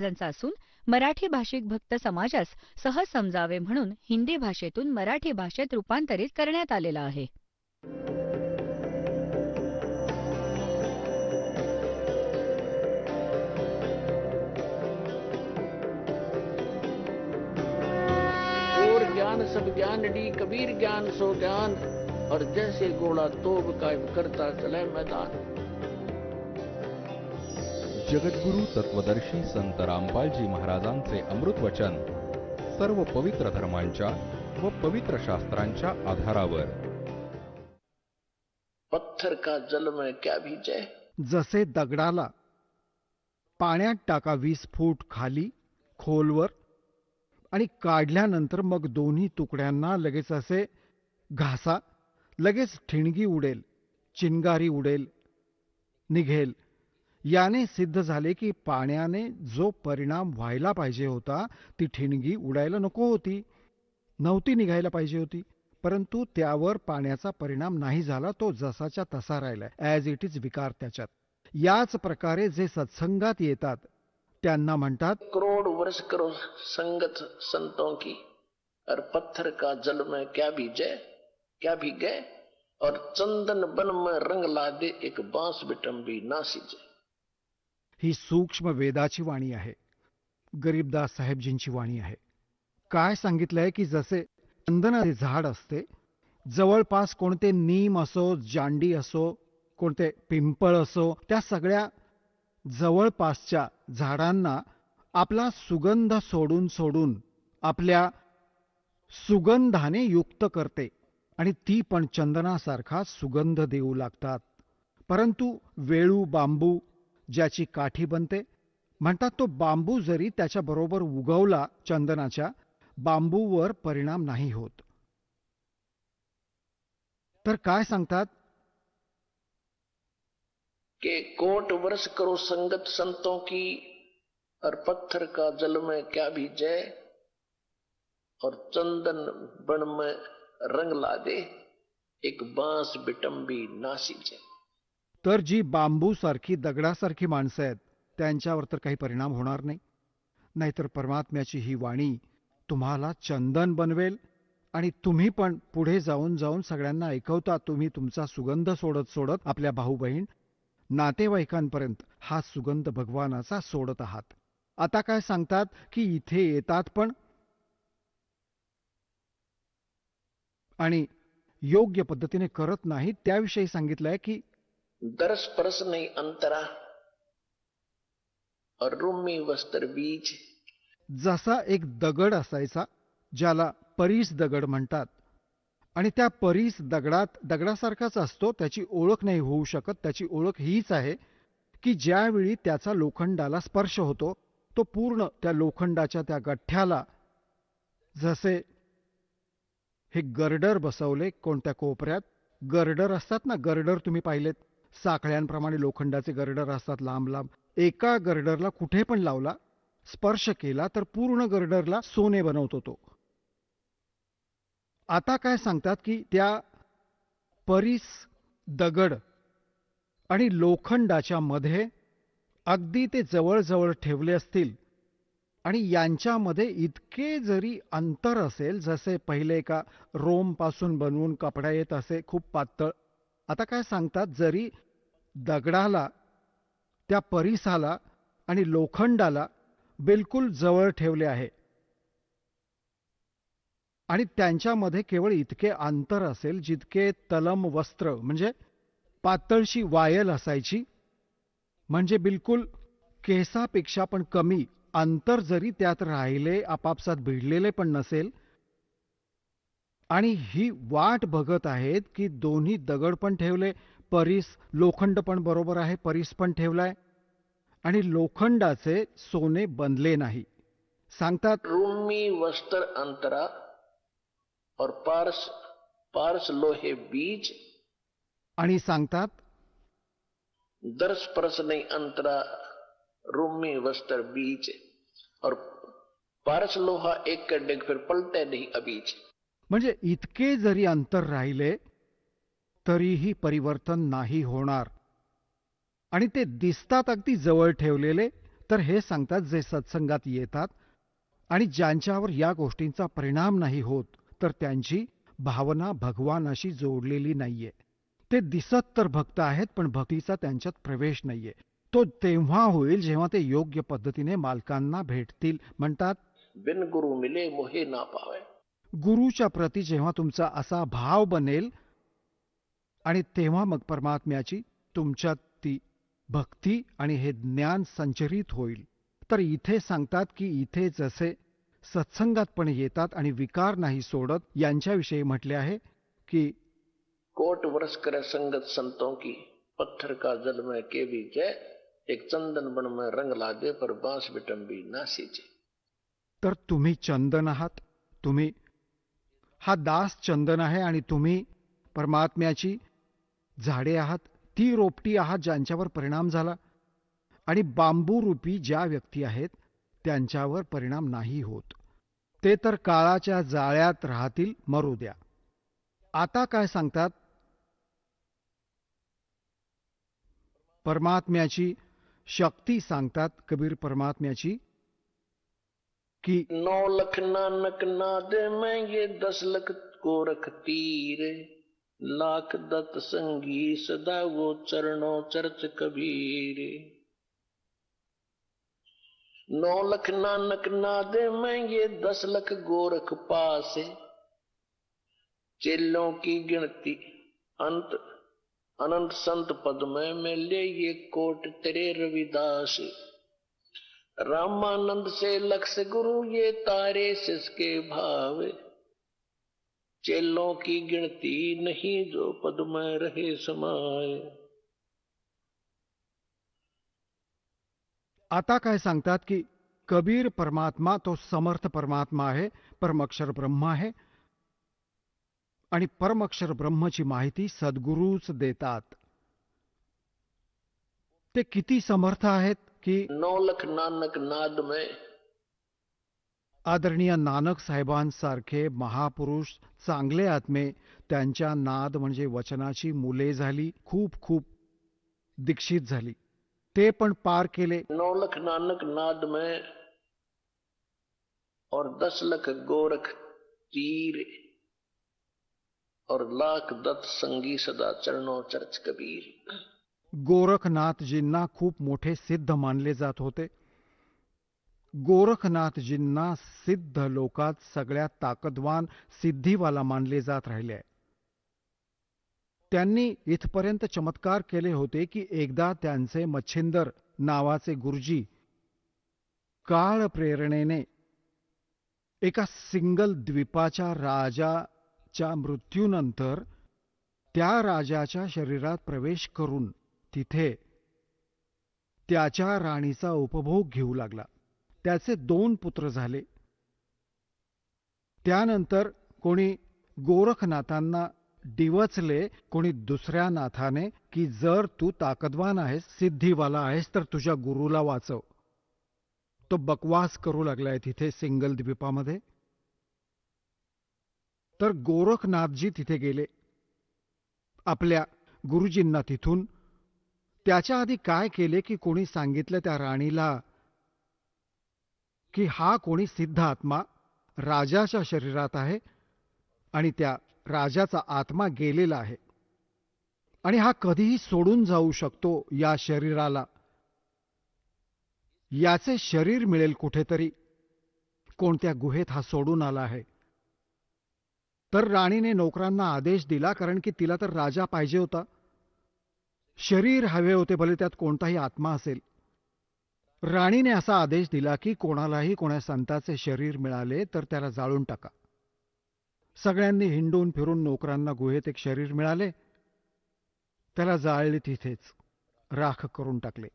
ज्यांचा असून मराठी भाषिक भक्त समाजास सहज समजावे म्हणून हिंदी भाषेतून मराठी भाषेत रूपांतरित करण्यात आलेला आहे. और ज्ञान सब ज्ञान डी कबीर ज्ञान सो ज्ञान और जैसे घोड़ा तोब कायम करता चले मैदान. जगद्गुरु तत्वदर्शी संत रामपालजी महाराजांचे अमृत वचन सर्व पवित्र धर्मांच्या व पवित्र शास्त्रांच्या आधारावर. पत्थर का जल में क्या भीजे. जसे दगडाला पाण्यात टाका 20 फूट खाली खोलवर आणि काढल्यानंतर मग दोन्ही तुकड्यांना लगेच असे घासा, लगेच ठिणगी उडेल, चिंगारी उडेल, निघेल. याने सिद्ध झाले की पाण्याने जो परिणाम व्हायला पाहिजे होता, ती ठिणगी उडायला नको होती, नव्हती निघायला पाहिजे होती, परंतु त्यावर पाण्याचा परिणाम नाही झाला, तो जसाच्या तसा राहिलाय, ॲज इट इज विकार त्याच्यात. याच प्रकारे जे सत्संगात येतात त्यांना म्हणतात करोड़ वर्ष करो संगत संतों की और पत्थर का जल में क्या भीगे और चंदन बन में रंग ला दे एक बांस बिटंबी ना सिजे. ही सूक्ष्म वेदाची वाणी आहे, गरीबदास साहेबजींची वाणी आहे. काय सांगितलंय की जसे चंदनाचे झाड असते, जवळपास कोणते नीम असो, जांडी असो, कोणते पिंपळ असो, त्या सगळ्या जवळपासच्या झाडांना आपला सुगंध सोडून सोडून आपल्या सुगंधाने युक्त करते आणि ती पण चंदनासारखा सुगंध देऊ लागतात. परंतु वेळू बांबू ज्याची काठी बनते, म्हणतात तो बांबू जरी त्याच्याबरोबर उगवला चंदनाच्या, बांबूवर परिणाम नाही होत. तर काय सांगतात के कोट वर्ष करो संगत संतों की और पत्थर का जल में क्या भीजे और चंदन बन में रंग ला दे एक बांस बिटंबी ना सिजे. तर जी बांबू सारखी दगडासारखी माणसं आहेत त्यांच्यावर तर काही परिणाम होणार नाही. नाहीतर परमात्म्याची ही वाणी तुम्हाला चंदन बनवेल आणि तुम्ही पण पुढे जाऊन जाऊन सगळ्यांना ऐकवता. तुम्ही तुमचा सुगंध सोडत सोडत आपल्या भाऊ बहीण नातेवाईकांपर्यंत हा सुगंध भगवानाचा सोडत आहात. आता काय सांगतात की इथे येतात पण आणि योग्य पद्धतीने करत नाही. त्याविषयी सांगितलंय की दरस परस नहीं अंतरा और रूमी वस्त्र बीज. जसा एक दगड असायचा ज्याला परीस दगड म्हणतात आणि त्या परीस दगडासारखाच असतो, त्याची ओळख नाही होऊ शकत. त्याची ओळख हीच आहे की ज्यावेळी त्याचा लोखंडाला स्पर्श होतो, तो पूर्ण त्या लोखंडाच्या त्या गठ्ठ्याला, जसे हे गर्डर बसवले कोणत्या कोपऱ्यात, गर्डर असतात ना, गर्डर तुम्ही पाहिलेत, साखळ्यांप्रमाणे लोखंडाचे गर्डर असतात लांब लांब. एका गर्डरला कुठे पण लावला, स्पर्श केला तर पूर्ण गर्डरला सोने बनवतो तो. आता काय सांगतात की त्या परीस दगड आणि लोखंडाच्या मध्ये अगदी ते जवळजवळ ठेवले असतील आणि यांच्यामध्ये इतके जरी अंतर असेल, जसे पहिले एका रोम पासून बनवून कपडा येत असे खूप पातळ. आता काय सांगतात, जरी दगडाला, त्या परीसाला आणि लोखंडाला बिलकुल जवळ ठेवले आहे आणि त्यांच्यामध्ये केवळ इतके अंतर असेल जितके तलम वस्त्र म्हणजे पातळशी वायल असायची, म्हणजे बिलकुल केसापेक्षा पण कमी अंतर जरी त्यात राहिले, आपापसात भिडलेले पण नसेल, आणि ही वाट बघत आहेत की दोन्ही दगड पण ठेवले, परीस लोखंड पण बरोबर आहे, परीस पण ठेवलाय आणि लोखंडाचे सोने बनले नाही. सांगतात रूमी वस्त्र अंतरा और पारस पारस लोहे बीज. आणि सांगतात दरस परस नहीं अंतरा रूमी वस्त्र बीज और पारस लोहा एक कर डेग फिर पलटे नहीं अबीज. म्हणजे इतके जरी अंतर राहिले तरीही परिवर्तन नाही होणार आणि ते दिसतात अगदी जवळ ठेवलेले, तर हे सांगतात जे सत्संगात येतात आणि ज्यांच्यावर या गोष्टींचा परिणाम नाही होत, तर त्यांची भावना भगवानाशी जोडलेली नाहीये. ते दिसत तर भक्त आहेत, पण भक्तीचा त्यांच्यात प्रवेश नाहीये. तो तेव्हा होईल जेव्हा ते योग्य पद्धतीने मालकांना भेटतील. म्हणतात, बिन गुरु मिले मोहे ना पावे. गुरुच्या प्रती जेव्हा तुमचा असा भाव बनेल आणि तेव्हा मग परमात्म्याची तुमच्यात ती भक्ती आणि हे ज्ञान संचरित होईल. तर इथे सांगतात की इथे जसे सत्संगात पण येतात आणि विकार नाही सोडत, यांच्याविषयी म्हटले आहे की कोट वर्ष करे संगत संतों की, पत्थर का जल में के भी जय, एक चंदन बन में रंग ला दे पर बांस बिटंबी ना सींचे. तर तुम्ही चंदन आहात, तुम्ही हा दास चंदन आहे आणि तुम्ही परमात्म्याची झाडे आहात, ती रोपटी आहात ज्यांच्यावर परिणाम झाला, आणि बांबू रूपी ज्या व्यक्ती आहेत त्यांच्यावर परिणाम नाही होत. ते तर काळाच्या जाळ्यात राहतील, मरू द्या. आता काय सांगतात? परमात्म्याची शक्ती सांगतात कबीर परमात्म्याची की 9 लख नानक नाद में ये 10 लख गोरख तीर, लाख दत्त संगी सदा वो चरणों चर्च कबीर. 9 लख नानक नाद में ये 10 लख गोरख पासे, चेलों की गिनती अंत अनंत संत पद में मिले ये कोट तेरे रविदास. रामानंद से लक्ष गुरु ये तारे सिसके भाव, चेलों की गिनती नहीं जो पद में रहे समाये. आता काय सांगतात की कबीर परमात्मा तो समर्थ परमात्मा आहे, परमक्षर ब्रह्म आहे, आणि परमक्षर ब्रह्मची माहिती सद्गुरूच देतात. ते किती समर्थ आहेत की 9 लख नानक नाद में आदरणीय नानक साहेबांसारखे महापुरुष, चांगले आत्मे, त्यांच्या नाद म्हणजे वचनाची मुले झाली, खूप खूप दीक्षित झाली, ते पण पार केले. 9 लख नानक नाद में और 10 लख गोरख तीर और लाख दत्त संगी सदा चरणों चर्च कबीर. गोरखनाथजींना खूप मोठे सिद्ध मानले जात होते. गोरखनाथजींना सिद्ध लोकात सगळ्यात ताकदवान, सिद्धीवाला मानले जात राहिले आहे. त्यांनी इथपर्यंत चमत्कार केले होते की एकदा त्यांचे मच्छिंदर नावाचे गुरुजी काळ प्रेरणेने एका सिंगल द्वीपाच्या राजाच्या मृत्यूनंतर त्या राजाच्या शरीरात प्रवेश करून तिथे त्याच्या राणीचा उपभोग घेऊ लागला. त्याचे 2 पुत्र झाले. त्यानंतर कोणी गोरखनाथांना डिवचले, कोणी दुसऱ्या नाथाने की जर तू ताकदवान आहेस, सिद्धीवाला आहेस, तर तुझ्या गुरुला वाचव. तो बकवास करू लागलाय तिथे सिंगल द्वीपामध्ये. तर गोरखनाथजी तिथे गेले आपल्या गुरुजींना तिथून. त्याच्या आधी काय केले की कोणी सांगितलं त्या राणीला की हा कोणी सिद्ध आत्मा राजाच्या शरीरात आहे आणि त्या राजाचा आत्मा गेलेला आहे आणि हा कधीही सोडून जाऊ शकतो या शरीराला. याचे शरीर मिळेल कुठेतरी, कोणत्या गुहेत हा सोडून आला आहे. तर राणीने नोकरांना आदेश दिला, कारण की तिला तर राजा पाहिजे होता, शरीर हवे होते, भले त्यात कोणताही आत्मा असेल. राणीने असा आदेश दिला की कोणालाही कोणा संताचे शरीर मिळाले तर त्याला जाळून टाका. सगळ्यांनी हिंडून फिरून नोकरांना गुहेत एक शरीर मिळाले, त्याला जाळले, तिथेच राख करून टाकले.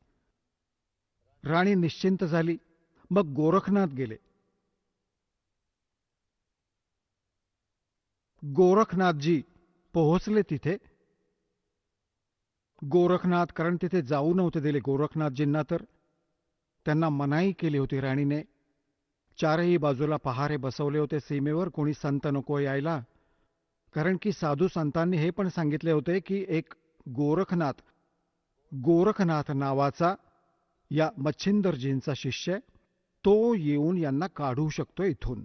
राणी निश्चिंत झाली. मग गोरखनाथ गेले. गोरखनाथजी पोहोचले तिथे. गोरखनाथ, कारण तिथे जाऊ नव्हते दिले गोरखनाथजींना, तर त्यांना मनाई केली होती राणीने. 4ही बाजूला पहारे बसवले होते सीमेवर, कोणी संत नको यायला, कारण की साधू संतांनी हे पण सांगितले होते की एक गोरखनाथ नावाचा या मच्छिंदरजींचा शिष्य आहे, तो येऊन यांना काढू शकतो इथून.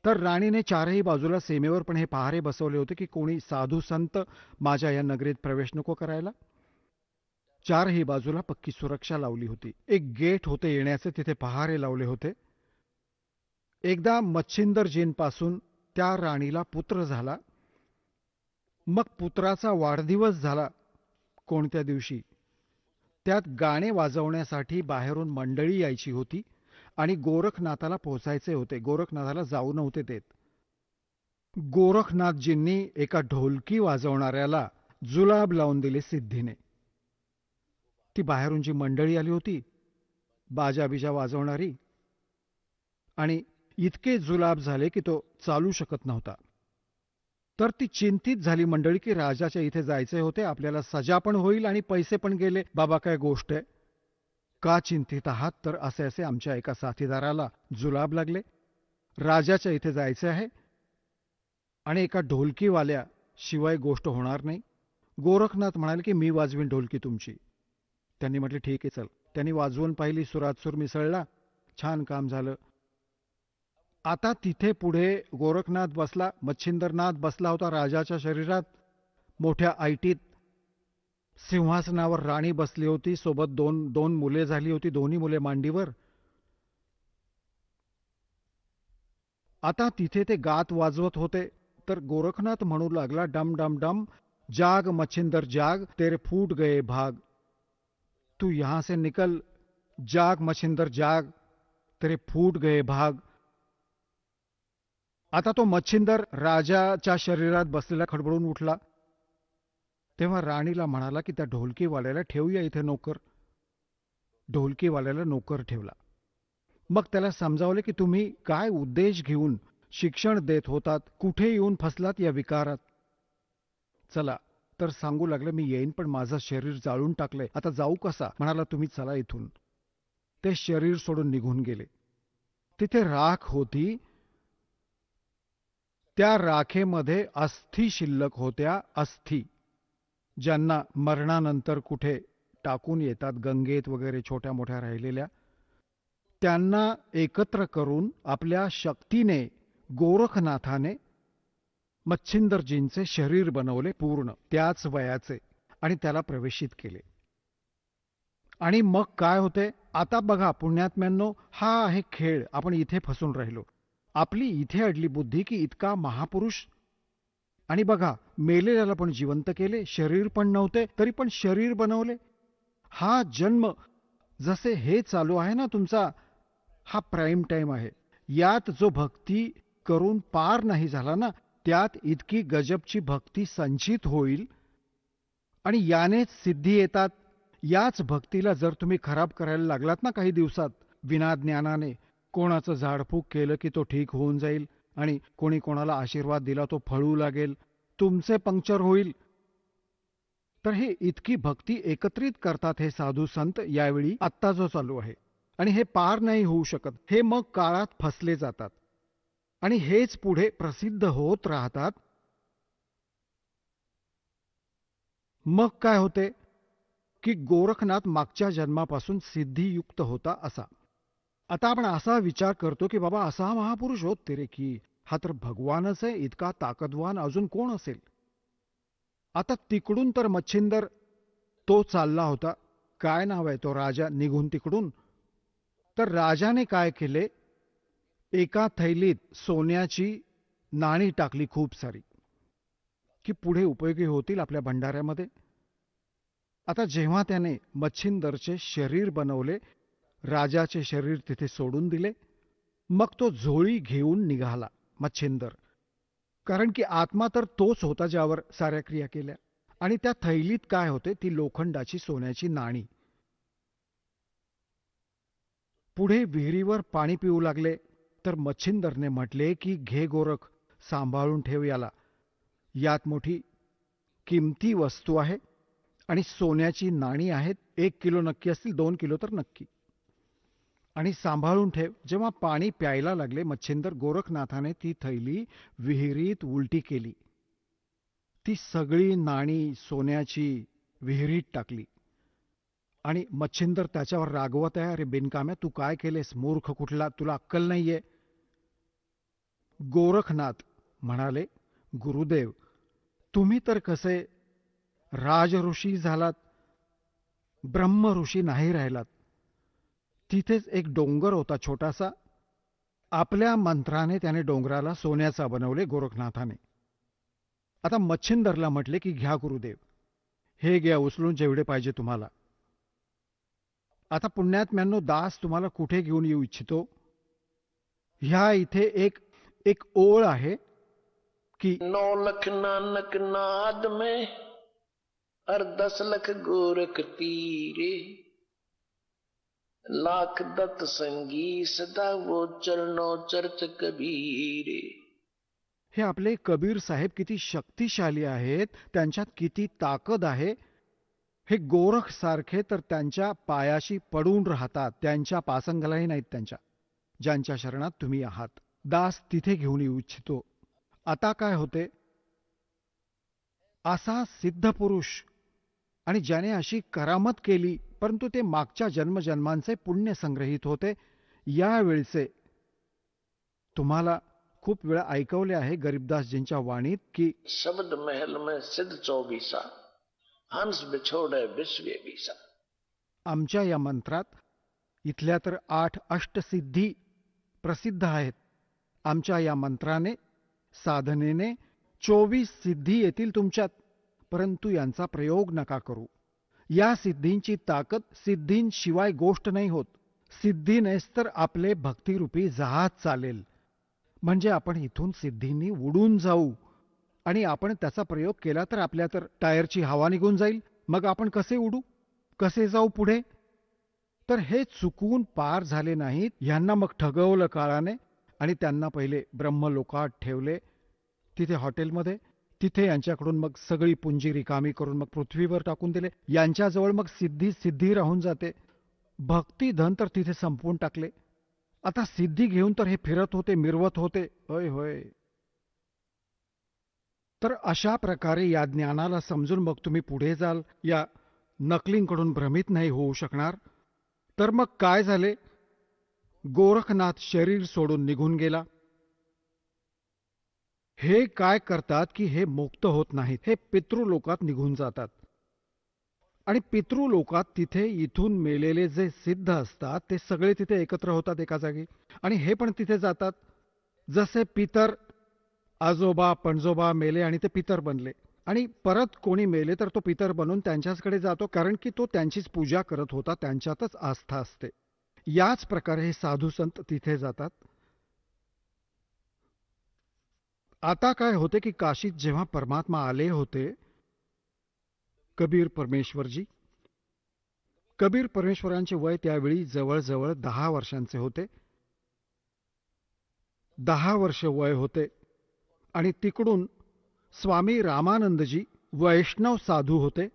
तर राणीने चारही बाजूला सीमेवर पण हे पहारे बसवले होते की कोणी साधू संत माझ्या या नगरीत प्रवेश नको करायला. चारही बाजूला पक्की सुरक्षा लावली होती. एक गेट होते येण्याचे, तिथे पहारे लावले होते. एकदा मच्छिंदरजींपासून त्या राणीला पुत्र झाला. मग पुत्राचा वाढदिवस झाला कोणत्या दिवशी. त्यात गाणे वाजवण्यासाठी बाहेरून मंडळी यायची होती आणि गोरखनाथाला पोहोचायचे होते. गोरखनाथाला जाऊ नव्हते देत. गोरखनाथजींनी एका ढोलकी वाजवणाऱ्याला जुलाब लावून दिले सिद्धीने. ती बाहेरून जी मंडळी आली होती, बाजा बिजा वाजवणारी, आणि इतके जुलाब झाले की तो चालू शकत नव्हता. तर ती चिंतित झाली मंडळी की राजाच्या इथे जायचे होते, आपल्याला सजा पण होईल आणि पैसे पण गेले. बाबा काय गोष्ट आहे, का चिंतित आहात? तर असे असे आमच्या एका साथीदाराला जुलाब लागले, राजाच्या इथे जायचे आहे आणि एका ढोलकीवाल्या शिवाय गोष्ट होणार नाही. गोरखनाथ म्हणाले की मी वाजवीन ढोलकी तुमची. त्यांनी म्हटले ठीक आहे चल. त्यांनी वाजवून पाहिली, सुरात सूर मिसळला, छान काम झालं. आता तिथे पुढे गोरखनाथ बसला, मच्छिंद्रनाथ बसला होता राजाच्या शरीरात मोठ्या ऐटीत. सिंहासनावर राणी बसली होती, सोबत दोन दोन मुले झाली होती, दोन्ही मुले मांडीवर. आता तिथे ते गात वाजवत होते. तर गोरखनाथ म्हणू लागला डम डम डम, जाग मच्छिंदर जाग, तेरे फूट गए भाग. तू यहां से निकल, जाग मच्छिंदर जाग, तेरे फूट गए भाग. आता तो मच्छिंदर राजाच्या शरीरात बसलेला खडबडून उठला. तेव्हा राणीला म्हणाला की त्या ढोलकीवाल्याला ठेवूया इथे नोकर. ढोलकीवाल्याला नोकर ठेवला. मग त्याला समजावले की तुम्ही काय उद्देश घेऊन शिक्षण देत होतात, कुठे येऊन फसलात या विकारात. चला. तर सांगू लागले मी येईन, पण माझं शरीर जाळून टाकलंय, आता जाऊ कसा? म्हणाला तुम्ही चला इथून. ते शरीर सोडून निघून गेले. तिथे राख होती, त्या राखेमध्ये अस्थी शिल्लक होत्या. अस्थी ज्यांना मरणानंतर कुठे टाकून येतात, गंगेत वगैरे छोट्या मोठ्या राहिलेल्या, त्यांना एकत्र करून आपल्या शक्तीने गोरखनाथाने मच्छिंदरजींचे शरीर बनवले पूर्ण त्याच वयाचे आणि त्याला प्रवेशित केले. आणि मग काय होते आता बघा पुण्यात्म्यांनो, हा आहे खेळ. आपण इथे फसून राहिलो. आपली इथे अडली बुद्धी की इतका महापुरुष, आणि बघा मेलेल्याला पण जिवंत केले, शरीर पण नव्हते तरी पण शरीर बनवले. हा जन्म जसे हे चालू आहे ना तुमचा, हा प्राईम टाइम आहे. यात जो भक्ती करून पार नाही झाला ना, त्यात इतकी गजबची भक्ती संचित होईल आणि यानेच सिद्धी येतात. याच भक्तीला जर तुम्ही खराब करायला लागलात ना काही दिवसात विनाज्ञानाने, कोणाचं झाडफूक केलं की तो ठीक होऊन जाईल आणि कोणी कोणाला आशीर्वाद दिला तो फळू लागेल, तुमचे पंक्चर होईल. तर हे इतकी भक्ती एकत्रित करतात हे साधू संत यावेळी आत्ता जो चालू आहे, आणि हे पार नाही होऊ शकत. हे मग काळात फसले जातात आणि हेच पुढे प्रसिद्ध होत राहतात. मग काय होते की गोरखनाथ मागच्या जन्मापासून सिद्धियुक्त होता असा. आता आपण असा विचार करतो की बाबा असा महापुरुष होत तेरे की, हा तर भगवानच आहे, इतका ताकदवान अजून कोण असेल. आता तिकडून तर मच्छिंदर तो चालला होता, काय नाव आहे तो राजा, निघून तिकडून. तर राजाने काय केले, एका थैलीत सोन्याची नाणी टाकली खूप सारी, की पुढे उपयोगी होतील आपल्या भंडाऱ्यामध्ये. आता जेव्हा त्याने मच्छिंदरचे शरीर बनवले, राजाचे शरीर तिथे सोडून दिले, मग तो झोळी घेऊन निघाला मच्छिंदर. कारण की आत्मा तर तोच होता ज्यावर साऱ्या क्रिया केल्या. आणि त्या थैलीत काय होते, ती लोखंडाची सोन्याची नाणी. पुढे विहिरीवर पाणी पिऊ लागले. तर मच्छिंदरने म्हटले की घे गोरख, सांभाळून ठेव याला, यात मोठी किमती वस्तू आहे आणि सोन्याची नाणी आहेत. 1 किलो नक्की असतील, 2 किलो तर नक्की, आणि सांभाळून ठेव. जेव्हा पाणी प्यायला लागले मच्छिंदर, गोरखनाथाने ती थैली विहिरीत उलटी केली. ती सगळी नाणी सोन्याची विहिरीत टाकली आणि मच्छिंदर त्याच्यावर रागवत आहे, अरे बिनकाम्या तू काय केलेस, मूर्ख कुठला, तुला अक्कल नाहीये. गोरखनाथ म्हणाले, गुरुदेव तुम्ही तर कसे राजऋषी झालात, ब्रह्म ऋषी नाही राहिलात. तिथेच एक डोंगर होता छोटासा, आपल्या मंत्राने त्याने डोंगराला सोन्याचा बनवले गोरखनाथाने. आता मच्छिंदरला म्हटले की घ्या गुरुदेव, हे घ्या उचलून जेवढे पाहिजे तुम्हाला. आता पुण्यात्म्यांनो, दास तुम्हाला कुठे घेऊन येऊ इच्छितो. ह्या इथे एक एक ओळ आहे की 9 लख नानक नाद में और 10 लख गोरख तीरे, लाख दत्त संगी सदा वो चरणों चर्च कबीरे. हे आपले कबीर साहेब किती शक्तिशाली आहेत, त्यांच्यात किती ताकद आहे. हे गोरख सारखे तर त्यांच्या पायाशी पडून राहतात, त्यांच्या पासंगालाही नाहीत त्यांच्या, ज्यांच्या शरणात तुम्ही आहात. दास तिथे घेऊन येऊ इच्छितो. आता काय होते, असा सिद्ध पुरुष आणि ज्याने अशी करामत केली, परंतु ते मागच्या जन्मजन्मांचे पुण्य संग्रहित होते. यावेळचे तुम्हाला खूप वेळा ऐकवले आहे गरीबदासजींच्या वाणीत की शब्द महल में सिद्ध 24 हंस बिछोड़े विश्व बीसा. आमच्या या मंत्रात इथल्या तर 8 अष्टसिद्धी प्रसिद्ध आहेत. आमच्या या मंत्राने, साधनेने 24 सिद्धी येतील तुमच्यात, परंतु यांचा प्रयोग नका करू. या सिद्धींची ताकद सिद्धींशिवाय गोष्ट नाही होत. सिद्धीनेच तर आपले भक्तिरूपी जहाज चालेल. म्हणजे आपण इथून सिद्धींनी उडून जाऊ, आणि आपण त्याचा प्रयोग केला तर आपल्या तर टायरची हवा निघून जाईल. मग आपण कसे उडू, कसे जाऊ पुढे. तर हे चुकून पार झाले नाहीत, ह्यांना मग ठगवलं काळाने आणि त्यांना पहिले ब्रह्मलोकात ठेवले, तिथे हॉटेलमध्ये. तिथे यांच्याकडून मग सगळी पुंजी रिकामी करून मग पृथ्वीवर टाकून दिले. यांच्याजवळ मग सिद्धी सिद्धी राहून जाते. भक्ती धन तर तिथे संपवून टाकले. आता सिद्धी घेऊन तर हे फिरत होते, मिरवत होते. होय होय. तर अशा प्रकारे या ज्ञानाला समजून मग तुम्ही पुढे जाल, या नकलींकडून भ्रमित नाही होऊ शकणार. तर मग काय झाले, गोरखनाथ शरीर सोडून निघून गेला. हे काय करतात की हे मुक्त होत नाहीत, हे पितृलोकात निघून जातात. आणि पितृलोकात तिथे इथून मेलेले जे सिद्ध असतात ते सगळे तिथे एकत्र होतात एका जागी, आणि हे पण तिथे जातात. जसे पितर, आजोबा पणजोबा मेले आणि ते पितर बनले, आणि परत कोणी मेले तर तो पितर बनून त्यांच्याचकडे जातो, कारण की तो त्यांचीच पूजा करत होता, त्यांच्यातच आस्था असते. याच प्रकारे हे साधू संत तिथे जातात. आता काय होते की काशीत जेव्हा परमात्मा आले होते, कबीर परमेश्वरांचे वय त्यावेळी जवळजवळ 10 वर्षांचे होते. 10 वर्ष वय होते. आणि तिकडून स्वामी रामानंदजी वैष्णव साधू होते.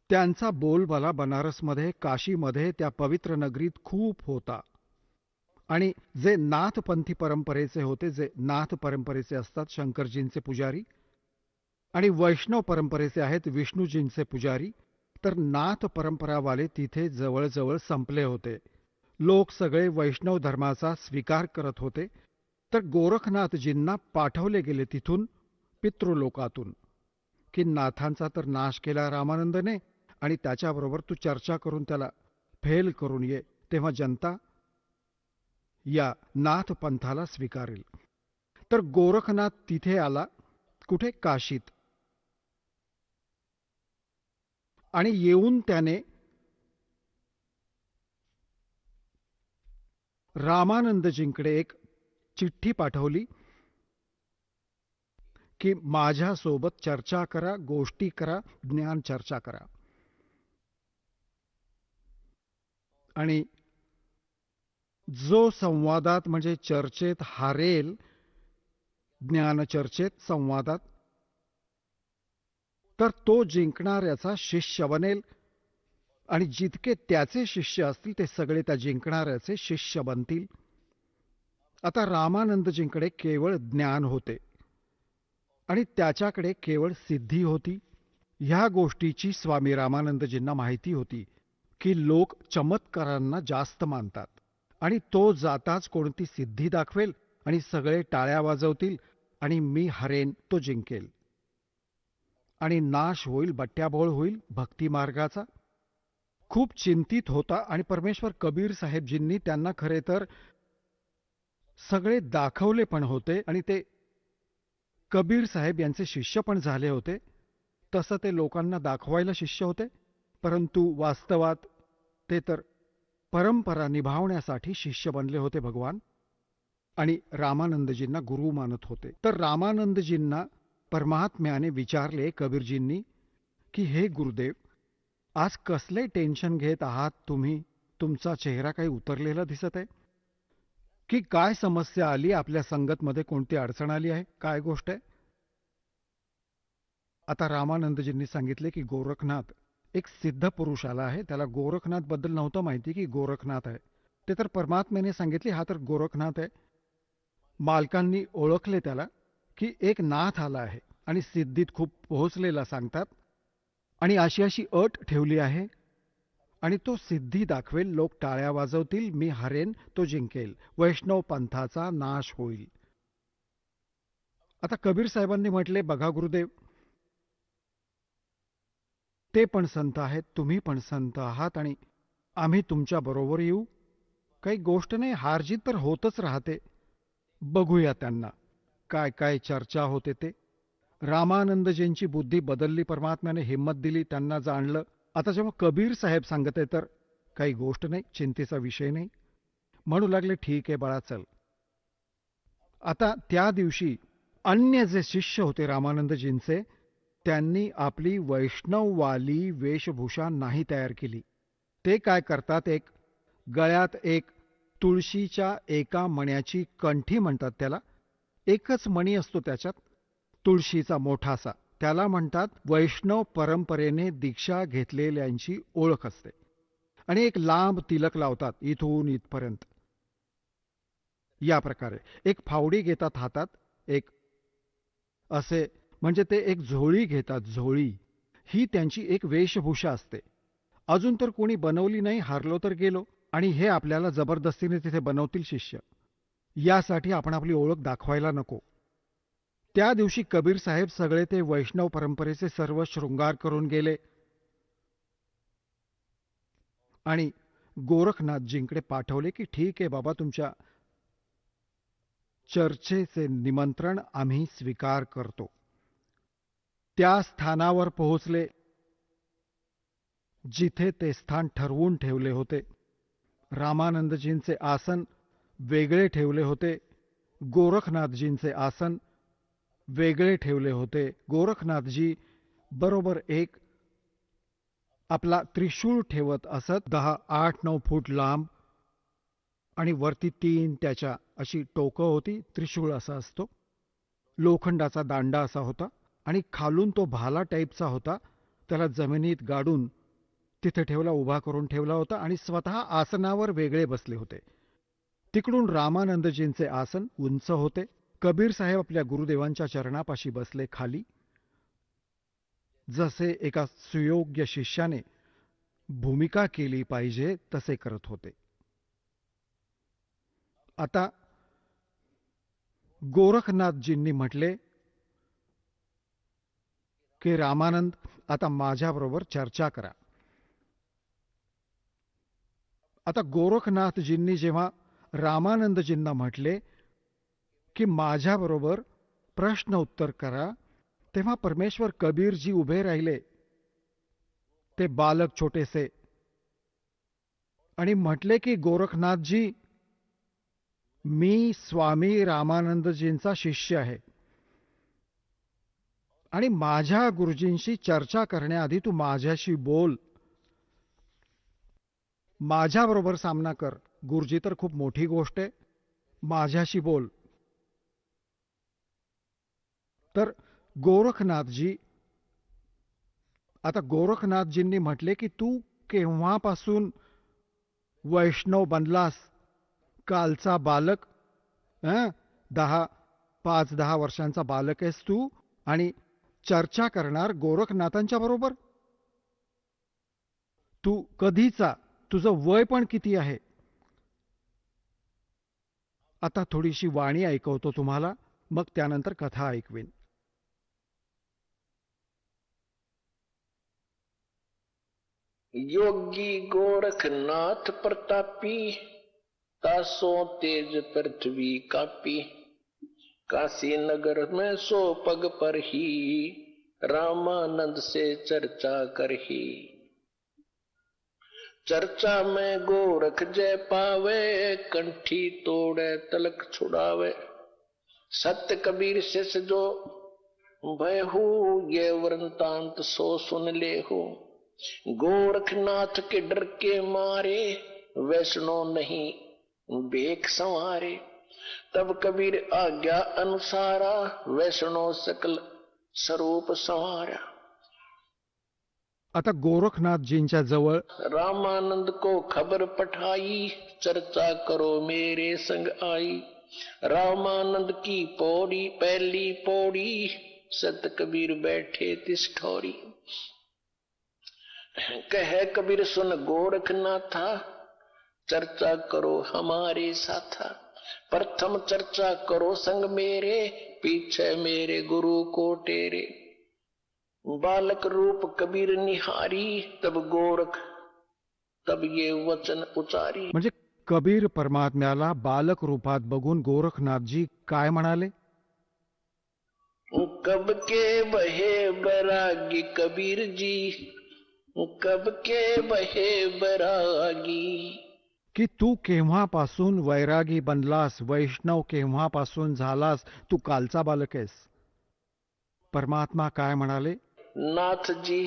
त्यांचा बोलबाला बनारसमध्ये, काशीमध्ये, त्या पवित्र नगरीत खूप होता. आणि जे नाथपंथी परंपरेचे होते, जे नाथ परंपरेचे असतात शंकरजींचे पुजारी, आणि वैष्णव परंपरेचे आहेत विष्णूजींचे पुजारी, तर नाथ परंपरावाले तिथे जवळजवळ संपले होते. लोक सगळे वैष्णव धर्माचा स्वीकार करत होते. तर गोरखनाथजींना पाठवले गेले तिथून, पितृलोकातून, की नाथांचा तर नाश केला रामानंदने, आणि त्याच्याबरोबर तू चर्चा करून त्याला फेल करून ये, तेव्हा जनता या नाथ पंथाला स्वीकारेल. तर गोरखनाथ तिथे आला, कुठे, काशीत. आणि येऊन त्याने रामानंदजींकडे एक चिठ्ठी पाठवली की माझ्यासोबत चर्चा करा, गोष्टी करा, ज्ञान चर्चा करा. आणि जो संवादात म्हणजे चर्चेत हारेल, ज्ञानचर्चेत, संवादात, तर तो जिंकणाऱ्याचा शिष्य बनेल, आणि जितके त्याचे शिष्य असतील ते सगळे त्या जिंकणाऱ्याचे शिष्य बनतील. आता रामानंदजींकडे केवळ ज्ञान होते आणि त्याच्याकडे केवळ सिद्धी होती. ह्या गोष्टीची स्वामी रामानंदजींना माहिती होती की लोक चमत्कारांना जास्त मानतात आणि तो जाताच कोणती सिद्धी दाखवेल आणि सगळे टाळ्या वाजवतील आणि मी हरेन तो जिंकेल आणि नाश होईल, बट्ट्याबोळ होईल भक्ती मार्गाचा. खूप चिंतित होता आणि परमेश्वर कबीर साहेबजींनी त्यांना खरे तर सगळे दाखवले पण होते आणि ते कबीर साहेब यांचे शिष्य पण झाले होते. तसं ते लोकांना दाखवायला शिष्य होते, परंतु वास्तवात ते तर परंपरा निभावण्यासाठी शिष्य बनले होते भगवान आणि रामानंदजींना गुरु मानत होते. तर रामानंदजींना परमात्म्याने विचारले कबीरजींनी की हे गुरुदेव, आज कसले टेन्शन घेत आहात तुम्ही? तुमचा चेहरा काही उतरलेला दिसत आहे की काय समस्या आली? आपल्या संगतमध्ये कोणती अडचण आली आहे? काय गोष्ट आहे? आता रामानंदजींनी सांगितले की गोरखनाथ एक सिद्ध पुरुष आला आहे. त्याला गोरखनाथ बद्दल नव्हतं माहिती की गोरखनाथ आहे. ते तर परमात्म्याने सांगितले हा तर गोरखनाथ आहे. मालकांनी ओळखले त्याला की एक नाथ आला आहे आणि सिद्धीत खूप पोहोचलेला सांगतात आणि अशी अशी अट ठेवली आहे आणि तो सिद्धी दाखवेल, लोक टाळ्या वाजवतील, मी हरेन तो जिंकेल, वैष्णव पंथाचा नाश होईल. आता कबीर साहेबांनी म्हटले, बघा गुरुदेव, ते पण संत आहेत, तुम्ही पण संत आहात आणि आम्ही तुमच्या बरोबर येऊ. काही गोष्ट नाही, हारजीत तर होतच राहते. बघूया त्यांना काय काय चर्चा होते ते. रामानंदजींची बुद्धी बदलली, परमात्म्याने हिंमत दिली, त्यांना जाणलं. आता जेव्हा कबीर साहेब सांगते तर काही गोष्ट नाही, चिंतेचा विषय नाही. म्हणू लागले, ठीक आहे बाळा, चल. आता त्या दिवशी अन्य जे शिष्य होते रामानंदजींचे, त्यांनी आपली वैष्णववाली वेशभूषा नाही तयार केली. ते काय करतात, एक गळ्यात एक तुळशीच्या एका मण्याची कंठी म्हणतात त्याला, एकच मणी असतो त्याच्यात, तुळशीचा मोठासा, त्याला म्हणतात वैष्णव परंपरेने दीक्षा घेतलेल्यांची ओळख असते. आणि एक लांब तिलक लावतात इथून इथपर्यंत. या प्रकारे एक फावडी घेतात हातात, एक असे म्हणजे ते एक झोळी घेतात, झोळी. ही त्यांची एक वेशभूषा असते. अजून तर कोणी बनवली नाही, हारलो तर गेलो, आणि हे आपल्याला जबरदस्तीने तिथे बनवतील शिष्य. यासाठी आपण आपली ओळख दाखवायला नको. त्या दिवशी कबीर साहेब सगळे ते वैष्णव परंपरेचे सर्व शृंगार करून गेले आणि गोरखनाथजींकडे पाठवले की ठीक आहे बाबा, तुमच्या चर्चेचे निमंत्रण आम्ही स्वीकार करतो. त्या स्थानावर पोहोचले जिथे ते स्थान ठरवून ठेवले होते. रामानंदजींचे आसन वेगळे ठेवले होते, गोरखनाथजींचे आसन वेगळे ठेवले होते. गोरखनाथजी बरोबर एक आपला त्रिशूळ ठेवत असत, 10-8-9 फूट लांब, आणि वरती 3 त्याच्या अशी टोकं होती. त्रिशूळ असा असतो, लोखंडाचा दांडा असा होता, आणि खालून तो भाला टाईपचा होता. त्याला जमिनीत गाडून तिथे ठेवला, उभा करून ठेवला होता, आणि स्वतः आसनावर वेगळे बसले होते. तिकडून रामानंदजींचे आसन उंच होते. कबीर साहेब आपल्या गुरुदेवांच्या चरणापाशी बसले खाली, जसे एका सुयोग्य शिष्याने भूमिका केली पाहिजे तसे करत होते. आता गोरखनाथजींनी म्हटले की रामानंद, आता माझ्याबरोबर चर्चा करा. आता गोरखनाथजींनी जेव्हा रामानंदजींना म्हटले की माझ्याबरोबर प्रश्न उत्तर करा, तेव्हा परमेश्वर कबीरजी उभे राहिले, ते बालक छोटेसे, आणि म्हटले की गोरखनाथजी, मी स्वामी रामानंदजींचा शिष्य आहे आणि माझ्या गुरुजींशी चर्चा करण्याआधी तू माझ्याशी बोल, माझ्याबरोबर सामना कर. गुरुजी तर खूप मोठी गोष्ट आहे, माझ्याशी बोल. तर गोरखनाथजी, आता गोरखनाथजींनी म्हटले की तू केव्हापासून वैष्णव बनलास? कालचा बालक, 5-10 वर्षांचा बालक आहेस तू आणि चर्चा करणार गोरखनाथांच्या बरोबर? तू कधीचा, तुझं वय पण किती आहे? आता थोडीशी वाणी ऐकवतो तुम्हाला, मग त्यानंतर कथा ऐकवीन. योगी गोरखनाथ प्रतापी, तासो तेज पृथ्वी कापी, काशी नगर में सो पग पर ही, रामानंद से चर्चा करही। चर्चा में गोरख जय पावे, कंठी तोड़े तलक छुड़ावे। सत्य कबीर शिष जो भयहु, ये वृंतांत सो सुन लेहु। गोरखनाथ के डर के मारे, वैष्णव नहीं बेख संवारे। तब कबीर आज्ञा अनुसारा, वैष्णव सकल स्वरूप संवारा। आता गोरखनाथजींच्या जवळ रामानंद को खबर पठाई, चर्चा करो मेरे संग आई। रामानंद की पौड़ी पहली पौड़ी, सत कबीर बैठे तिस ठौरी। कहे कबीर सुन गोरखनाथा, चर्चा करो हमारे साथा। प्रथम चर्चा करो संग मेरे, पीछे मेरे गुरु को टेरे। बालक रूप कबीर निहारी, तब ये वचन उचारी। म्हणजे कबीर परमात्म्याला बालक रूपात बघून गोरखनाथजी काय म्हणाले? कब के बहे बैरागी कबीर जी, कब के बहे बैरागी। की तू केव्हापासून वैरागी बनलास, वैष्णव केव्हापासून झालास, तू कालचा बालक आहेस. परमात्मा काय म्हणाले? नाथ जी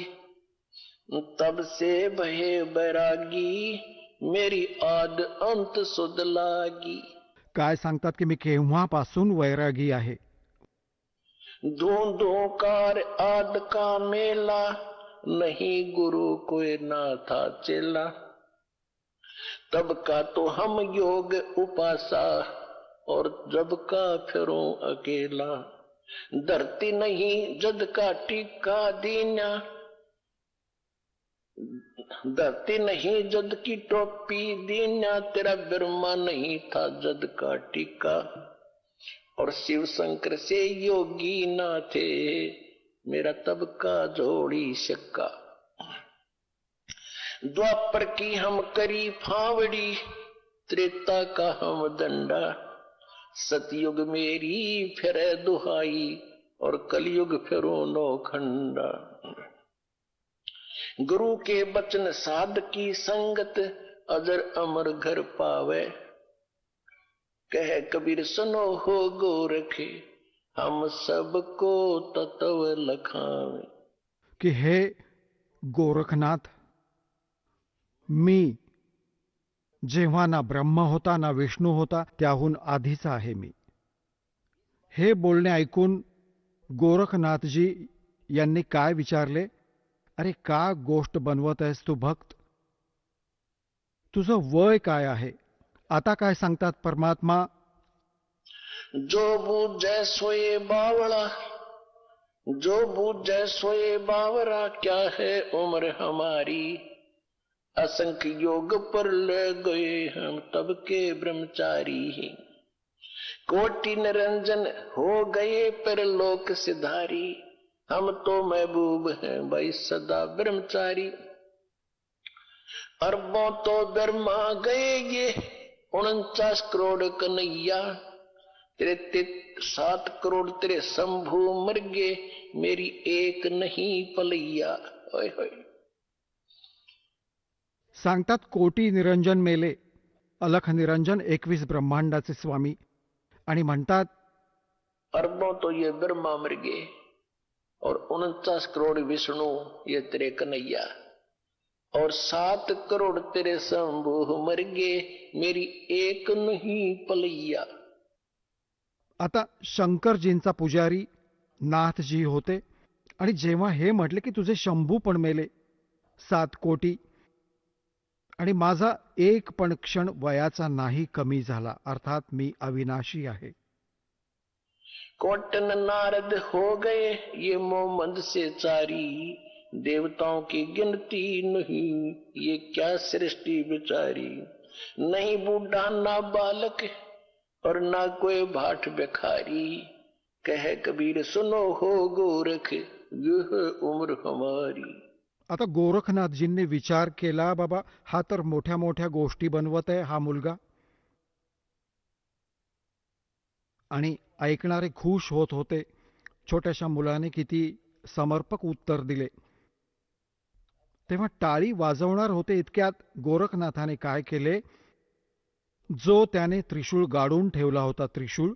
तब से बहे बैरागी, मेरी आद अंत सुध लागी। काय सांगतात की मी केव्हापासून वैरागी आहे? धूं कार आद का मेला, नहीं गुरु कोई ना था चेला। तब का तो हम योग उपासा, और जब का फिरूं अकेला। धरती नहीं जद का टीका दीना, धरती नहीं जद की टोपी दीना। तेरा ब्रह्मा नहीं था जद का टीका, और शिव शंकर से योगी ना थे, मेरा तब का जोड़ी शक्का। द्वापर की हम करी फावड़ी, त्रेता का हम दंडा। सतयुग मेरी फिर दुहाई, और कलयुग फिरो नौखंडा। गुरु के बचन साध की संगत, अजर अमर घर पावे। कह कबीर सुनो हो गोरखे, हम सबको तत्व लखावे। की हे गोरखनाथ, मी जेव्हा ना ब्रह्म होता ना विष्णू होता, त्याहून आधीचा आहे मी. हे बोलणे ऐकून गोरखनाथजी यांनी काय विचारले? अरे का गोष्ट बनवत आहेस तू भक्त? तुझं वय काय आहे? आता काय सांगतात परमात्मा? जो बूझे सोए बावड़ा, जो बूझे सोए बावरा। क्या है उम्र हमारी, असंख्य योग पर ले गए हम तब के ब्रह्मचारी। कोटि निरंजन हो गए पर लोक सिधारी, हम तो महबूब हैं भाई सदा ब्रह्मचारी। अरबों तो धर्मा गए ये 49 करोड़ कन्हैया। तेरे 7 करोड़ तेरे शंभू मर गए, मेरी एक नहीं पलैया। ओए होए। सांगतात कोटी निरंजन मेले, अलख निरंजन 21 ब्रह्मांडाचे स्वामी. आणि म्हणतात अरबों तो ये ब्रह्मा मर गए, और 49 करोड़ विष्णु ये तेरे कन्हैया, और 7 करोड़ तेरे शंभू मर गए, मेरी एक नहीं पलैया. आता शंकरजींचा पुजारी नाथजी होते, आणि जेव्हा हे म्हटले की तुझे शंभू पण मेले 7 कोटी, आणि माझा एक पण क्षण वयाचा नाही कमी झाला, अर्थात मी अविनाशी आहे. कोटन नारद हो गए ये मोहम्मद से चारी, देवताओं की गिनती नहीं, ये क्या सृष्टि बिचारी। नहीं बूढ़ा ना बालक और ना कोई भाट भिखारी, कहे कबीर सुनो हो गोरख, यह उम्र हमारी। आता गोरखनाथजींनी विचार केला, बाबा हा तर मोठ्या मोठ्या गोष्टी बनवत आहे हा मुलगा, आणि ऐकणारे खुश होत होते. छोट्याशा मुलाने किती समर्पक उत्तर दिले. तेव्हा टाळी वाजवणार होते इतक्यात गोरखनाथाने काय केले, जो त्याने त्रिशूळ गाडून ठेवला होता, त्रिशूळ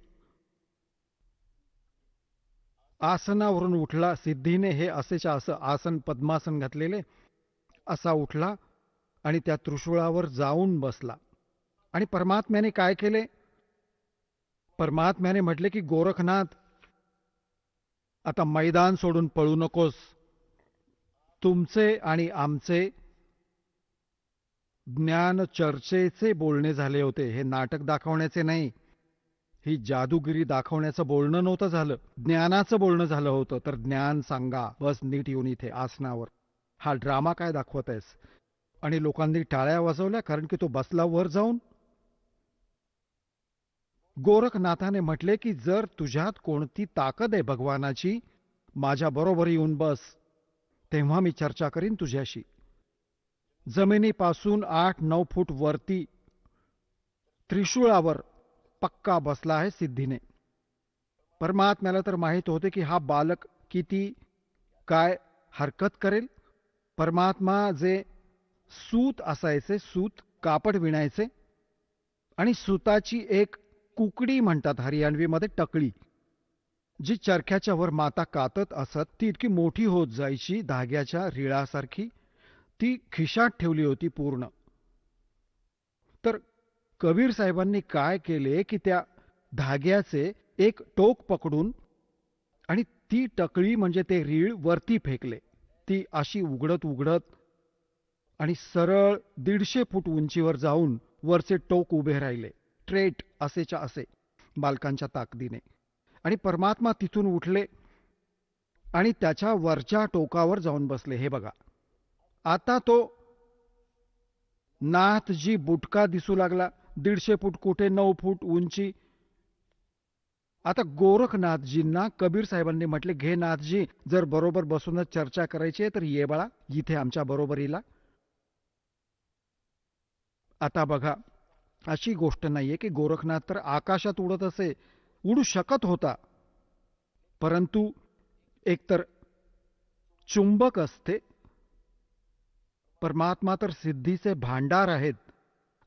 आसनावरून उठला. सिद्धीने हे असेच्या असं आसन, पद्मासन घातलेले, असा उठला आणि त्या त्रिशूळावर जाऊन बसला. आणि परमात्म्याने काय केले, परमात्म्याने म्हटले की गोरखनाथ, आता मैदान सोडून पळू नकोस. तुमचे आणि आमचे ज्ञान चर्चेचे बोलणे झाले होते, हे नाटक दाखवण्याचे नाही, ही जादूगिरी दाखवण्याचं बोलणं नव्हतं झालं, ज्ञानाचं बोलणं झालं होतं. तर ज्ञान सांगा, बस नीट येऊन इथे आसनावर. हा ड्रामा काय दाखवत आहेस? आणि लोकांनी टाळ्या वाजवल्या, कारण की तो बसला वर जाऊन. गोरखनाथाने म्हटले की जर तुझ्यात कोणती ताकद आहे भगवानाची, माझ्या बरोबर येऊन बस, तेव्हा मी चर्चा करीन तुझ्याशी. जमिनीपासून 8-9 फूट वरती त्रिशूळावर पक्का बसला आहे सिद्धीने. परमात्म्याला तर माहित होते की हा बालक किती काय हरकत करेल. परमात्मा जे सूत असायचे, सूत कापड विणायचे, आणि सुताची एक कुकडी म्हणतात हरियाणवीमध्ये, टकळी, जी चरख्याच्या वर माता कातत असत, ती इतकी मोठी होत जायची धाग्याच्या रिळासारखी, ती खिशात ठेवली होती पूर्ण. तर कबीर साहेबांनी काय केले की त्या धाग्याचे एक टोक पकडून आणि ती टकळी म्हणजे ते रीळ वरती फेकले. ती अशी उघडत उघडत आणि सरळ 150 फूट उंचीवर जाऊन वरचे टोक उभे राहिले, ट्रेट असेच्या असे, बालकांच्या ताकदीने. आणि परमात्मा तिथून उठले आणि त्याच्या वरच्या टोकावर जाऊन बसले. हे बघा, आता तो नाथजी बुटका दिसू लागला. 150 फूट कुठे, 9 फूट उंची. आता गोरखनाथजींना कबीर साहेबांनी म्हटले, घे नाथजी, जर बरोबर बसूनच चर्चा करायची आहे तर ये बाळा इथे आमच्या बरोबरीला. आता बघा, अशी गोष्ट नाहीये की गोरखनाथ तर आकाशात उडत असे, उडू शकत होता, परंतु एकतर चुंबक असते, परमात्मा तर सिद्धीचे भांडार आहेत.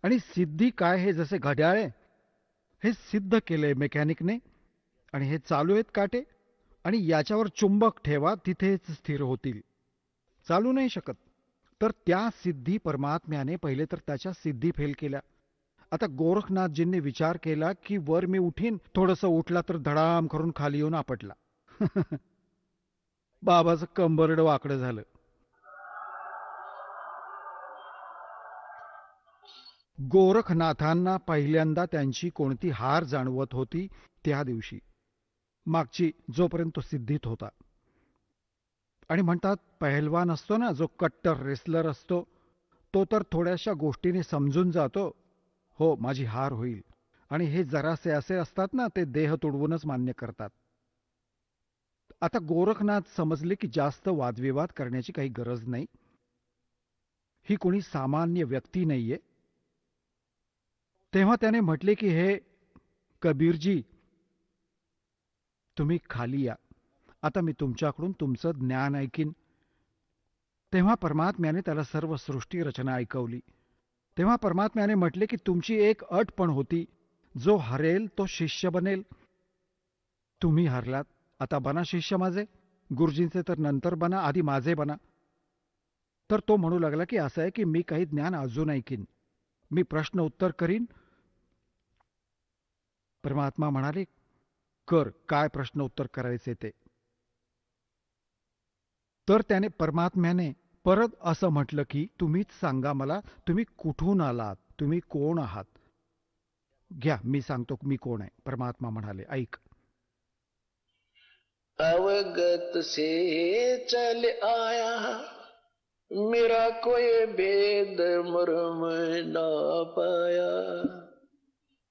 आणि सिद्धी काय, हे जसे घड्याळे, हे सिद्ध केले मेकॅनिकने, आणि हे चालू आहेत काटे, आणि याच्यावर चुंबक ठेवा, तिथेच स्थिर होतील, चालू नाही शकत. तर त्या सिद्धी परमात्म्याने पहिले तर त्याच्या सिद्धी फेल केल्या. आता गोरखनाथजींनी विचार केला की वर मी उठीन, थोडंसं उठला तर धडाम करून खाली येऊन आपटला. बाबाचं कंबरड वाकडं झालं. गोरखनाथांना पहिल्यांदा त्यांची कोणती हार जाणवत होती त्या दिवशी, मागची, जोपर्यंत तो सिद्धीत होता. आणि म्हणतात पहलवान असतो ना, जो कट्टर रेसलर असतो, तो तर थोड्याशा गोष्टीने समजून जातो, हो माझी हार होईल. आणि हे जरासे असे असतात ना, ते देह तुडवूनच मान्य करतात. आता गोरखनाथ समजले की जास्त वादविवाद करण्याची काही गरज नाही, ही कोणी सामान्य व्यक्ती नाहीये. तेव्हा त्याने म्हटले की हे कबीरजी, तुम्ही खाली या, आता मी तुमच्याकडून तुमचं ज्ञान ऐकीन. तेव्हा परमात्म्याने त्याला सर्व सृष्टी रचना ऐकवली. तेव्हा परमात्म्याने म्हटले की तुमची एक अट पण होती, जो हरेल तो शिष्य बनेल. तुम्ही हरलात, आता बना शिष्य माझे. गुरुजींचे तर नंतर बना, आधी माझे बना. तर तो म्हणू लागला की असं आहे की मी काही ज्ञान अजून ऐकीन, मी प्रश्न उत्तर करीन. परमात्मा म्हणाले, कर, काय प्रश्न उत्तर करायचे ते. तर त्याने, परमात्म्याने परत असं म्हटलं की तुम्हीच सांगा मला, तुम्ही कुठून आलात, तुम्ही कोण आहात. घ्या, मी सांगतो मी कोण आहे. परमात्मा म्हणाले, ऐक. अवगत से चल आया, मेरा कोई भेद मर्म ना पाया।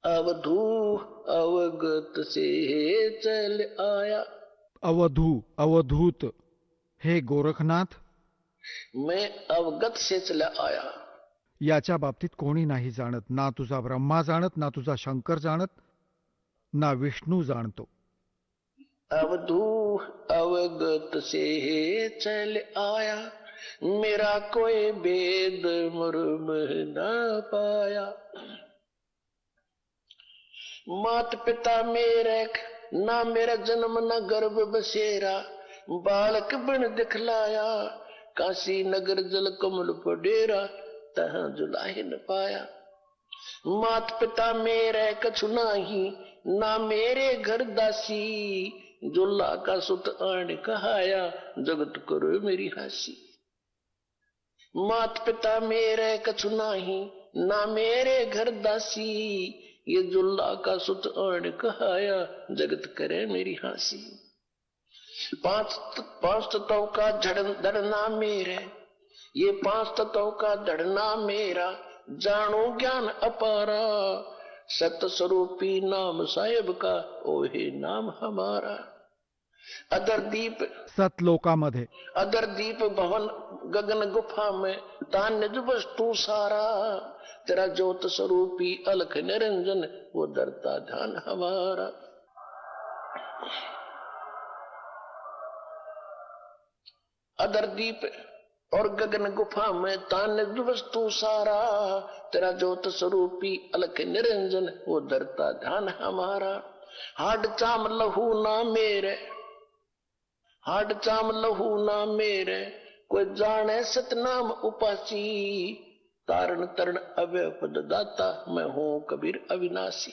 अवधू अवगत से चल आया, अवधू अवधूत हे गोरखनाथ, मैं अवगत से चला आया। याच्या बाबतीत कोणी नाही जाणत, ना तुझा ब्रह्मा जाणत, ना तुझा शंकर जाणत, ना विष्णू जाणतो. अवधू अवगत से चल आया, मेरा कोई भेद मर्म ना पाया। मात पिता मेरे ना मेरा जन्म न गर्भ बसेरा, बालक बन दिखलाया, काशी नगर जल कमल पडेरा, तहाँ जुलाहि न पाया। मात पिता मेरे कछु नाही, ना मेरे घर दासी, जुल्ला का सुत आन कहाया, जगत करो मेरी हासी। मात पिता मेरे कछु नाही, ना मेरे घर दासी, ये जुल्ला का सुत आन कहाया, जगत करे मेरी हासी। पांच तत्वों का धड़ना मेरे, ये पांच तत्वों का धड़ना मेरा, जानो ज्ञान अपारा, सत स्वरूपी नाम साहेब का, ओहे नाम हमारा। अदर दीप सतलोकामध्ये अदर दीप भवन गगन गुफा में, तान निज वस्तु सारा, तेरा ज्योत स्वरूपी अलख निरंजन, वो डरता ध्यान हमारा। अदर दीप और गगन गुफा में, तान निज वस्तु सारा, तेरा ज्योत स्वरूपी अलख निरंजन, वो डरता ध्यान हमारा। हाड चाम लहू ना मेरे, हाड चाम लहू ना मेरे, कोई जाने सतनाम उपासी, तारण तरण अव्यय पद दाता, मैं हूं कबीर अविनाशी।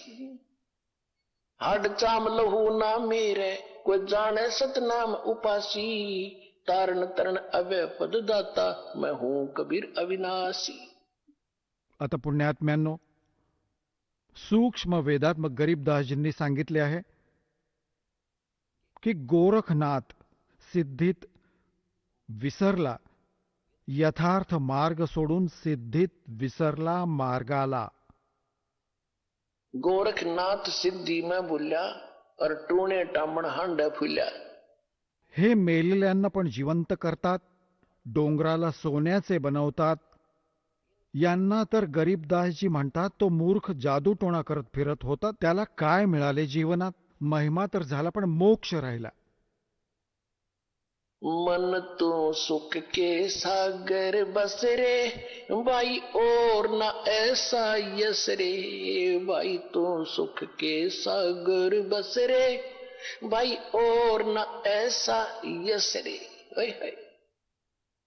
हाड चाम लहू ना मेरे, कोई जाने सतनाम उपासी, तारण तरण अव्यय पद दाता, मैं हूं कबीर अविनाशी। आता पुण्यात्म्यांनो, सूक्ष्म वेदात मग गरीबदासजींनी सांगितले आहे की गोरखनाथ सिद्धीत विसरला, यथार्थ मार्ग सोडून सिद्धीत विसरला मार्गाला. गोरखनाथ सिद्धी में बोल्या, और टूणे टामण हांड्या फुल्या. हे मेलेल्यांना पण जिवंत करतात, डोंगराला सोन्याचे बनवतात. यांना तर गरीबदासजी म्हणतात तो मूर्ख जादूटोणा करत फिरत होता. त्याला काय मिळाले जीवनात? महिमा तर झाला पण मोक्ष राहिला. मन तो सुख के सागर बस रे, भाई और ना ऐसा यस रे, भाई तो सुख के सागर बस रे, भाई और ना ऐसा यस रे.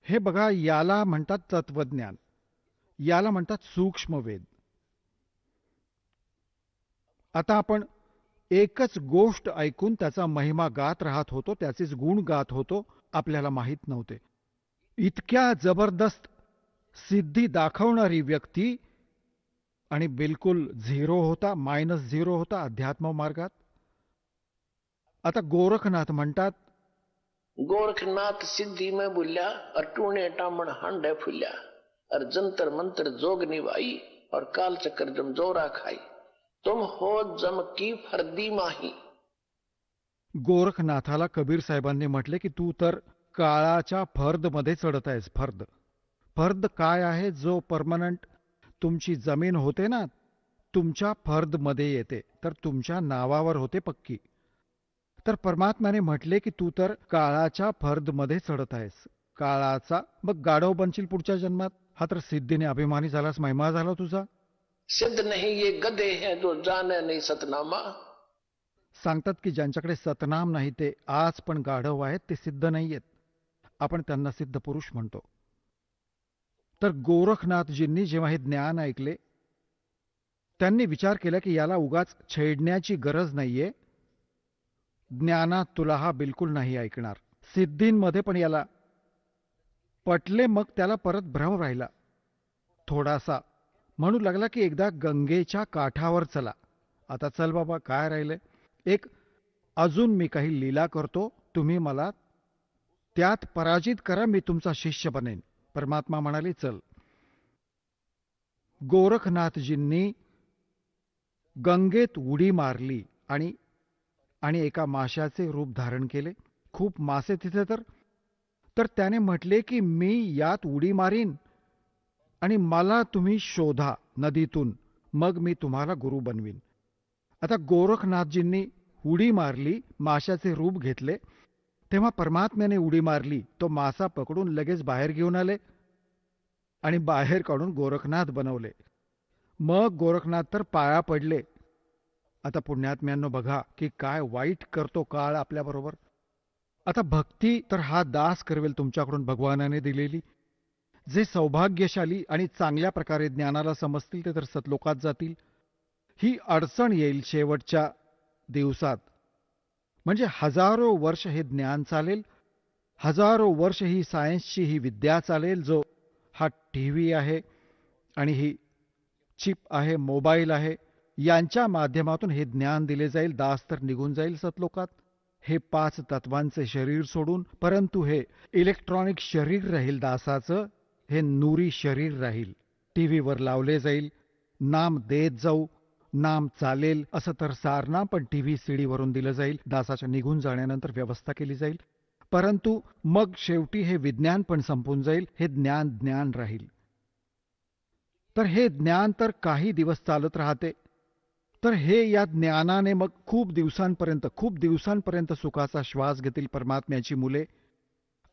हे बघा, याला म्हणतात तत्वज्ञान, याला म्हणतात सूक्ष्मवेद. आता आपण एकच गोष्ट ऐकून त्याचा महिमा गात राहत होतो, त्याचेच गुण गात होतो, आपल्याला माहित नव्हते. इतक्या जबरदस्त सिद्धी दाखवणारी व्यक्ती आणि बिलकुल झिरो होता, -0 होता अध्यात्म मार्गात. आता गोरखनाथ म्हणतात, गोरखनाथ सिद्धि में बुल्या, और टूणे टामण हांडे फुल्या, और जंतर मंत्र जोग निभाई, और काल चक्कर जम जोरा खाई, तुम हो जम की फर्दी माही. गोरखनाथाला कबीर साहेबांनी म्हटले की तू तर काळाच्या फर्द मध्ये चढत आहेस. फर्द फर्द काय आहे? जो परमनंट तुमची जमीन होते ना, तुमच्या फर्द मध्ये येते, तर तुमच्या नावावर होते पक्की. तर परमात्म्याने म्हटले की तू तर काळाच्या फर्द मध्ये चढत आहेस. काळाचा मग गाढव बनशील पुढच्या जन्मात. हा तर सिद्धीने अभिमानी झालास, महिमा झाला तुझा. सिद्ध नहीं ये गधे हैं जो जाने नहीं सतनामा. सांगतात की ज्यांच्याकडे सतनाम नाही ते आज पण गाढव आहेत, ते सिद्ध नाहीयेत. आपण त्यांना सिद्ध पुरुष म्हणतो. तर गोरखनाथजींनी जेव्हा हे ज्ञान ऐकले, त्यांनी विचार केला की याला उगाच छेडण्याची गरज नाहीये. ज्ञानात तुला हा बिलकुल नाही ऐकणार. सिद्धींमध्ये पण याला पटले. मग त्याला परत भ्रम राहिला थोडासा. म्हणू लागला की एकदा गंगेच्या काठावर चला. आता चल बाबा, काय राहिले, एक अजून मी काही लीला करतो, तुम्ही मला त्यात पराजित करा, मी तुमचा शिष्य बनेन. परमात्मा म्हणाले, चल. गोरखनाथजींनी गंगेत उडी मारली आणि आणि एका माशाचे रूप धारण केले. खूप मासे तिथे तर त्याने म्हटले की मी यात उडी मारीन आणि मला तुम्ही शोधा नदीतून, मग मी तुम्हाला गुरु बनवीन. आता गोरखनाथजींनी उडी मारली, माशाचे रूप घेतले. तेव्हा परमात्म्याने उडी मारली, तो मासा पकडून लगेच बाहेर घेऊन आले आणि बाहेर काढून गोरखनाथ बनवले. मग गोरखनाथ तर पाया पडले. आता पुण्यात्म्यांनो बघा की काय वाईट करतो काळ आपल्याबरोबर. आता भक्ती तर हा दास करवेल तुमच्याकडून भगवानाने दिलेली. जे सौभाग्यशाली आणि चांगल्या प्रकारे ज्ञानाला समजतील ते तर सतलोकात जातील. ही अडचण येईल शेवटच्या दिवसात, म्हणजे हजारो वर्ष हे ज्ञान चालेल, हजारो वर्ष ही सायन्सची ही विद्या चालेल. जो हा टीव्ही आहे आणि ही चिप आहे, मोबाईल आहे, यांच्या माध्यमातून हे ज्ञान दिले जाईल. दास तर निघून जाईल सतलोकात हे 5 तत्वांचे शरीर सोडून. परंतु हे इलेक्ट्रॉनिक शरीर राहील दासाचं, हे नूरी शरीर राहील. टीव्हीवर लावले जाईल, नाम देत जाऊ, नाम चालेल असं तर सारना, पण टीव्ही सीडीवरून दिलं जाईल. दासाच्या निघून जाण्यानंतर व्यवस्था केली जाईल. परंतु मग शेवटी हे विज्ञान पण संपून जाईल, हे ज्ञान राहील. तर हे ज्ञान तर काही दिवस चालत राहते. तर हे या ज्ञानाने मग खूप दिवसांपर्यंत सुखाचा श्वास घेतील परमात्म्याची मुले.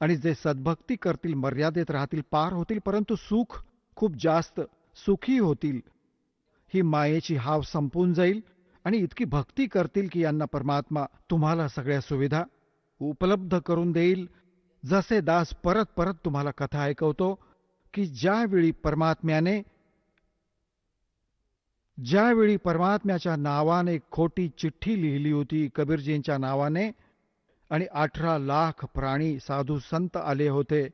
आणि जे सद्भक्ती करतील मर्यादेत राहतील, पार होतील, परंतु सुख खूप जास्त सुखी होतील. ही मायेची हाव संपून जाईल आणि इतकी भक्ती करतील की यांना परमात्मा तुम्हाला सगळ्या सुविधा उपलब्ध करून देईल. जसे दास परत परत तुम्हाला कथा ऐकवतो की ज्यावेळी परमात्म्याच्या नावाने खोटी चिठ्ठी लिहिली होती कबीरजींच्या नावाने आणि 18 लाख प्राणी साधू संत आले होते.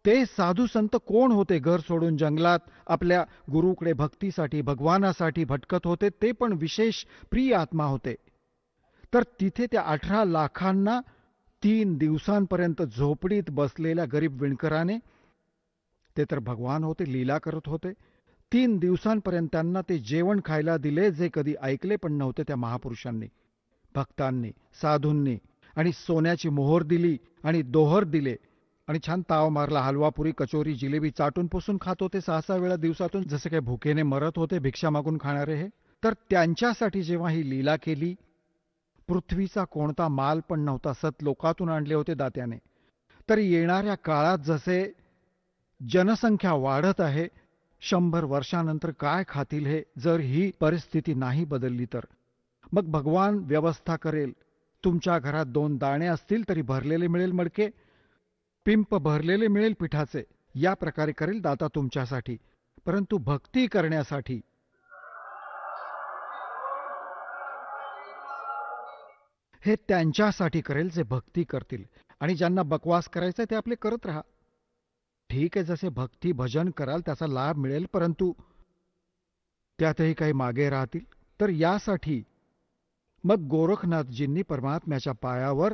ते साधू संत कोण होते? घर सोडून जंगलात आपल्या गुरुकडे भक्तीसाठी भगवानासाठी भटकत होते. ते पण विशेष प्रिय आत्मा होते. तर तिथे त्या 18 लाखांना 3 दिवसांपर्यंत झोपडीत बसलेल्या गरीब विणकराने, ते तर भगवान होते, लीला करत होते. 3 दिवसांपर्यंत त्यांना ते जेवण खायला दिले जे कधी ऐकले पण नव्हते त्या महापुरुषांनी, भक्तांनी, साधूंनी. आणि सोन्याची मोहर दिली आणि दोहर दिले आणि छान ताव मारला. हलवा, पुरी, कचोरी, जिलेबी चाटून पुसून खात होते 6-6 वेळा दिवसातून, जसे काही भुकेने मरत होते भिक्षा मागून खाणारे हे. तर त्यांच्यासाठी जेव्हा ही लीला केली, पृथ्वीचा कोणता माल पण नव्हता, सतलोकातून आणले होते दात्याने. तर येणाऱ्या काळात जसे जनसंख्या वाढत आहे, 100 वर्षानंतर काय खातील हे, जर ही परिस्थिती नाही बदलली तर. मग भगवान व्यवस्था करेल. तुमच्या घरात 2 दाणे असतील तरी भरलेले मिळेल मडके, पिंप भरलेले मिळेल पिठाचे. या प्रकारे करेल दाता तुमच्यासाठी. परंतु भक्ती करण्यासाठी हे त्यांच्यासाठी करेल जे भक्ती करतील. आणि ज्यांना बकवास करायचा ते आपले करत राहा. ठीक आहे, जसे भक्ती भजन कराल त्याचा लाभ मिळेल, परंतु त्यातही काही मागे राहतील. तर यासाठी मग गोरखनाथजींनी परमात्म्याच्या पायावर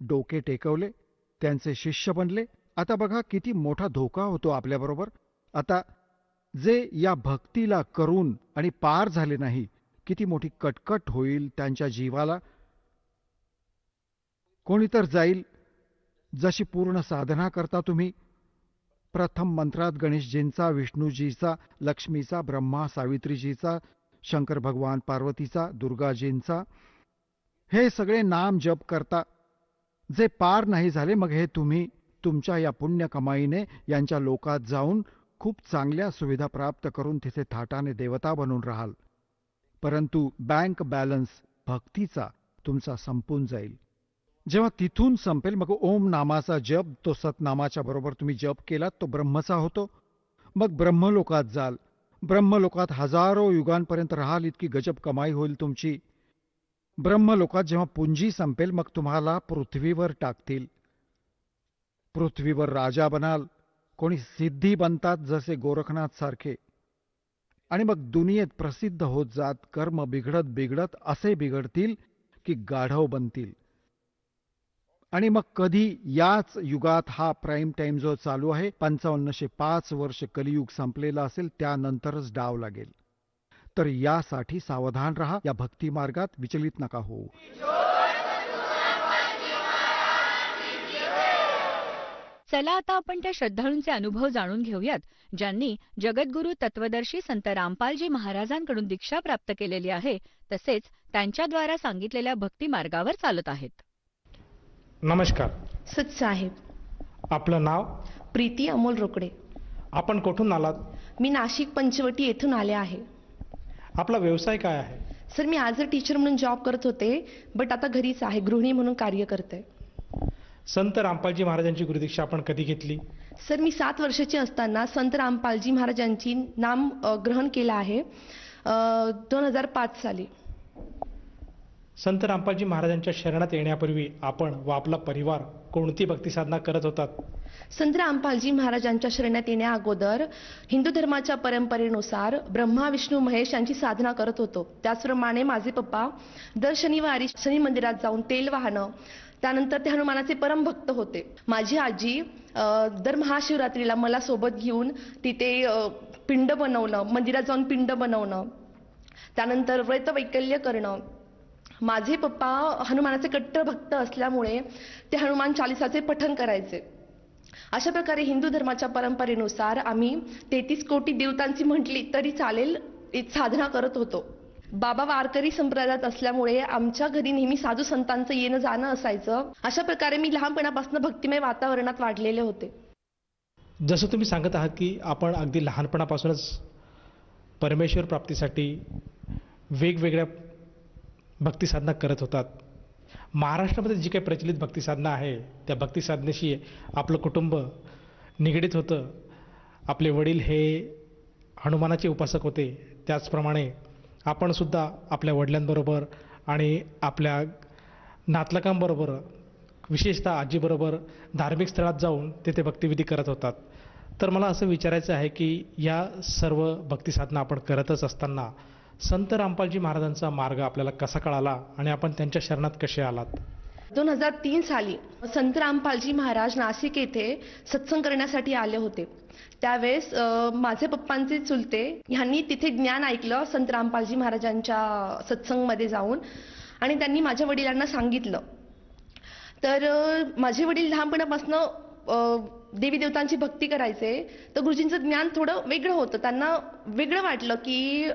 डोके टेकवले, त्यांचे शिष्य बनले. आता बघा किती मोठा धोका होतो आपल्याबरोबर. आता जे या भक्तीला करून आणि पार झाले नाही, किती मोठी कटकट होईल त्यांच्या जीवाला. कोणी तर जाईल, जशी पूर्ण साधना करता तुम्ही, प्रथम मंत्रात गणेशजींचा, विष्णूजीचा, लक्ष्मीचा, ब्रह्मा सावित्रीजीचा, शंकर भगवान पार्वतीचा, दुर्गाजींचा, हे सगळे नाम जप करता. जे पार नाही झाले, मग हे तुम्ही तुमच्या या पुण्य कमाईने यांच्या लोकात जाऊन खूप चांगल्या सुविधा प्राप्त करून तिथे थाटाने देवता बनून राहाल. परंतु बँक बॅलन्स भक्तीचा तुमचा संपून जाईल. जेव्हा तिथून संपेल, मग ओम नामाचा जप, तो सतनामाच्या बरोबर तुम्ही जप केलात तो ब्रह्मचा होतो. मग ब्रह्मलोकात जाल. ब्रह्मलोकात हजारो युगांपर्यंत राहाल, इतकी गजब कमाई होईल तुमची. ब्रह्मलोकात जेव्हा पुंजी संपेल, मग तुम्हाला पृथ्वीवर टाकतील. पृथ्वीवर राजा बनाल. कोणी सिद्धी बनतात जसे गोरखनाथ सारखे, आणि मग दुनियेत प्रसिद्ध होत जात, कर्म बिघडत बिघडत असे बिघडतील की गाढव बनतील. आणि मग कधी याच युगात हा प्राईम टाइम जो चालू आहे 5505 वर्ष कलियुग संपलेला असेल त्यानंतरच डाव लागेल. तर यासाठी सावधान रहा, या भक्ती मार्गात विचलित नका होऊ. चला आता आपण त्या श्रद्धाळूंचे अनुभव जाणून घेऊयात ज्यांनी जगद्गुरू तत्वदर्शी संत रामपालजी महाराजांकडून दीक्षा प्राप्त केलेली आहे तसेच त्यांच्याद्वारा सांगितलेल्या भक्ती मार्गावर चालत आहेत. नमस्कार. सतसाहेब. आपलं नाव? प्रीती अमोल रोकडे. आपण कुठून आलात? मी नाशिक पंचवटी येथून आले आहे. आपला व्यवसाय काय आहे? Sir, me as a teacher म्हणून जॉब करत होते, बट आता घरीच आहे, गृहिणी म्हणून कार्य करते. संत रामपालजी महाराजांची गुरुदीक्षा आपण कधी घेतली? सर, मी 7 वर्षाची असताना संत रामपालजी महाराजांची नाम ग्रहण केलं आहे 2005 साली. संत रामपालजी महाराजांच्या शरणात येण्यापूर्वी आपण व आपला परिवार कोणती भक्ती साधना करत होतात? संत रामपालजी महाराजांच्या शरणात येण्या अगोदर हिंदू धर्माच्या परंपरेनुसार ब्रह्मा विष्णू महेश यांची साधना करत होतो. त्याचप्रमाणे माझे पप्पा दर शनिवारी शनी मंदिरात जाऊन तेल वाहणं, त्यानंतर ते हनुमानाचे परम भक्त होते. माझी आजी दर महाशिवरात्रीला मला सोबत घेऊन तिथे पिंड बनवणं, मंदिरात जाऊन पिंड बनवणं, त्यानंतर व्रत वैकल्य करणं. माझे पप्पा हनुमानाचे कट्टर भक्त असल्यामुळे ते हनुमान चालिसाचे पठण करायचे. अशा प्रकारे हिंदू धर्माच्या परंपरेनुसार आम्ही 33 कोटी देवतांची म्हटली तरी चालेल साधना करत होतो. बाबा वारकरी संप्रदायात असल्यामुळे आमच्या घरी नेहमी साधू संतांचं येणं जाणं असायचं. अशा प्रकारे मी लहानपणापासून भक्तिमय वातावरणात वाढलेले होते. जसं तुम्ही सांगत आहात की आपण अगदी लहानपणापासूनच परमेश्वर प्राप्तीसाठी वेगवेगळ्या भक्ती साधना करत होतात. महाराष्ट्रामध्ये जी काही प्रचलित भक्ती साधना आहे त्या भक्ती साधनेशी आपलं कुटुंब निगडीत होतं. आपले वडील हे हनुमानाचे उपासक होते, त्याचप्रमाणे आपण सुद्धा आपल्या वडिलांबरोबर आणि आपल्या नातलकांबरोबर, विशेषतः आजीबरोबर धार्मिक स्थळात जाऊन तेथे भक्तिविधी करत होतात. तर मला असं विचारायचं आहे की या सर्व भक्ती साधना आपण करतच असताना संत रामपालजी महाराजांचा मार्ग आपल्याला कसा कळाला आणि आपण त्यांच्या शरणात कसे आलात? 2003 साली संत रामपालजी महाराज नाशिक येथे सत्संग करण्यासाठी आले होते. त्यावेळेस माझे पप्पांचे चुलते ह्यांनी तिथे ज्ञान ऐकलं संत रामपालजी महाराजांच्या सत्संगमध्ये जाऊन, आणि त्यांनी माझ्या वडिलांना सांगितलं. तर माझे वडील लहानपणापासून देवी देवतांची भक्ती करायचे, तर गुरुजींचं ज्ञान थोडं वेगळं होतं. त्यांना वेगळं वाटलं की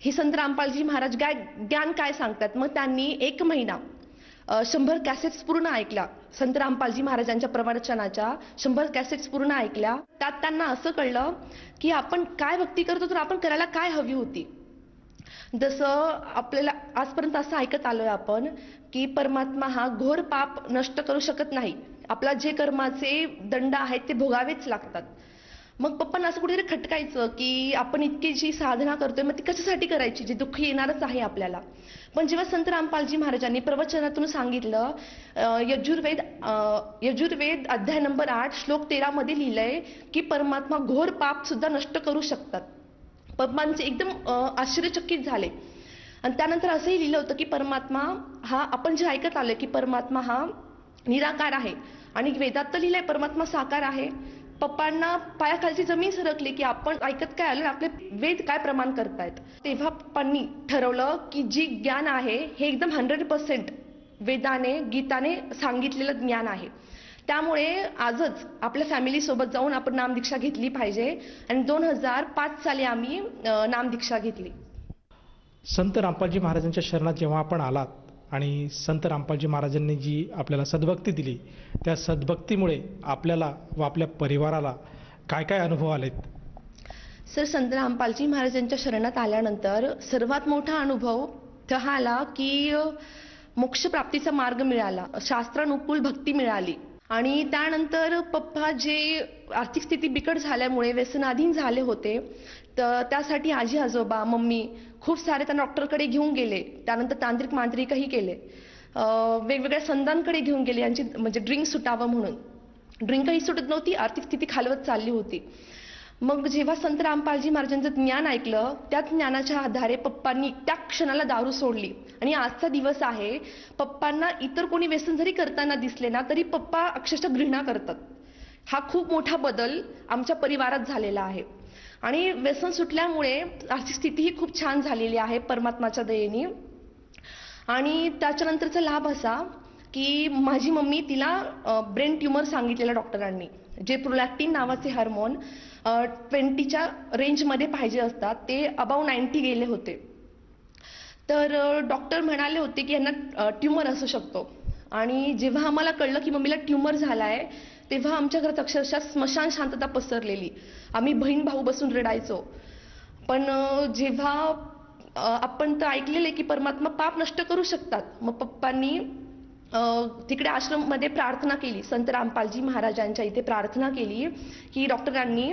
हे संत रामपालजी महाराज ज्ञान काय सांगतात. मग त्यांनी 1 महिना 100 कॅसेट्स पूर्ण ऐकल्या. संत रामपालजी महाराजांच्या प्रवचनाच्या 100 कॅसेट्स पूर्ण ऐकल्या. त्यात त्यांना असं कळलं की आपण काय भक्ती करतो तर आपण करायला काय हवी होती. जसं आपल्याला आजपर्यंत असं ऐकत आलोय आपण की परमात्मा हा घोर पाप नष्ट करू शकत नाही, आपला जे कर्माचे दंड आहेत ते भोगावेच लागतात. मग पप्पांना असं कुठेतरी खटकायचं की आपण इतकी जी साधना करतोय मग ती कशासाठी करायची, जे दुःख येणारच आहे आपल्याला. पण जेव्हा संत रामपालजी महाराजांनी प्रवचनातून सांगितलं, यजुर्वेद अध्याय नंबर 8 श्लोक 13 मध्ये लिहिलंय की परमात्मा घोर पाप सुद्धा नष्ट करू शकतात. पप्पांचे एकदम आश्चर्यचकित झाले. आणि त्यानंतर असंही लिहिलं होतं की परमात्मा हा, आपण जे ऐकत आलोय की परमात्मा हा निराकार आहे, आणि वेदात तर लिहिलंय परमात्मा साकार आहे. पप्पांना पायाखालची जमीन सरकली की आपण ऐकत काय आलं, आपले वेद काय प्रमाण करतायत. तेव्हा पप्पांनी ठरवलं की जी ज्ञान आहे हे एकदम 100% वेदाने गीताने सांगितलेलं ज्ञान आहे. त्यामुळे आजच आपल्या फॅमिली सोबत जाऊन आपण नामदीक्षा घेतली पाहिजे. आणि 2005 साली आम्ही नामदीक्षा घेतली. संत रामपालजी महाराजांच्या शरणात जेव्हा आपण आलात आणि संत रामपालजी महाराजांनी जी आपल्याला सद्भक्ती दिली, त्या सद्भक्तीमुळे आपल्याला व आपल्या परिवाराला काय काय अनुभव आलेत? सर, संत रामपालजी महाराजांच्या शरणात आल्यानंतर सर्वात मोठा अनुभव हा आला की मोक्षप्राप्तीचा मार्ग मिळाला, शास्त्रानुकूल भक्ती मिळाली. आणि त्यानंतर पप्पा जे आर्थिक स्थिती बिकट झाल्यामुळे व्यसनाधीन झाले होते, तर त्यासाठी आजी आजोबा मम्मी खूप सारे त्यांना डॉक्टरकडे घेऊन गेले. त्यानंतर तांत्रिक मांत्रिकही केले, वेगवेगळ्या संतांकडे घेऊन गेले यांची म्हणजे ड्रिंक सुटावं म्हणून. ड्रिंकही सुटत नव्हती, आर्थिक स्थिती खालवत चालली होती. मग जेव्हा संत रामपालजी महाराजांचं ज्ञान ऐकलं, त्या ज्ञानाच्या आधारे पप्पांनी त्या क्षणाला दारू सोडली. आणि आजचा दिवस आहे, पप्पांना इतर कोणी व्यसन जरी करताना दिसले ना, तरी पप्पा अक्षरशः घृणा करतात. हा खूप मोठा बदल आमच्या परिवारात झालेला आहे. आणि व्यसन सुटल्यामुळे आर्थिक स्थितीही खूप छान झालेली आहे परमात्माच्या दयेने. आणि त्याच्यानंतरचा लाभ असा की माझी मम्मी, तिला ब्रेन ट्यूमर सांगितलेलं डॉक्टरांनी. जे प्रोलॅक्टिन नावाचे हार्मोन 20च्या रेंजमध्ये पाहिजे असतात, ते अबाव 90 गेले होते. तर डॉक्टर म्हणाले होते की यांना ट्यूमर असू शकतो. आणि जेव्हा आम्हाला कळलं की मम्मीला ट्यूमर झालाय, तेव्हा आमच्या घरात अक्षरशः स्मशान शांतता पसरलेली. आम्ही बहीण भाऊ बसून रडायचो. पण जेव्हा आपण तर ऐकलेले की परमात्मा पाप नष्ट करू शकतात, मग पप्पांनी तिकडे आश्रममध्ये प्रार्थना केली. संत रामपालजी महाराजांच्या इथे प्रार्थना केली की डॉक्टरांनी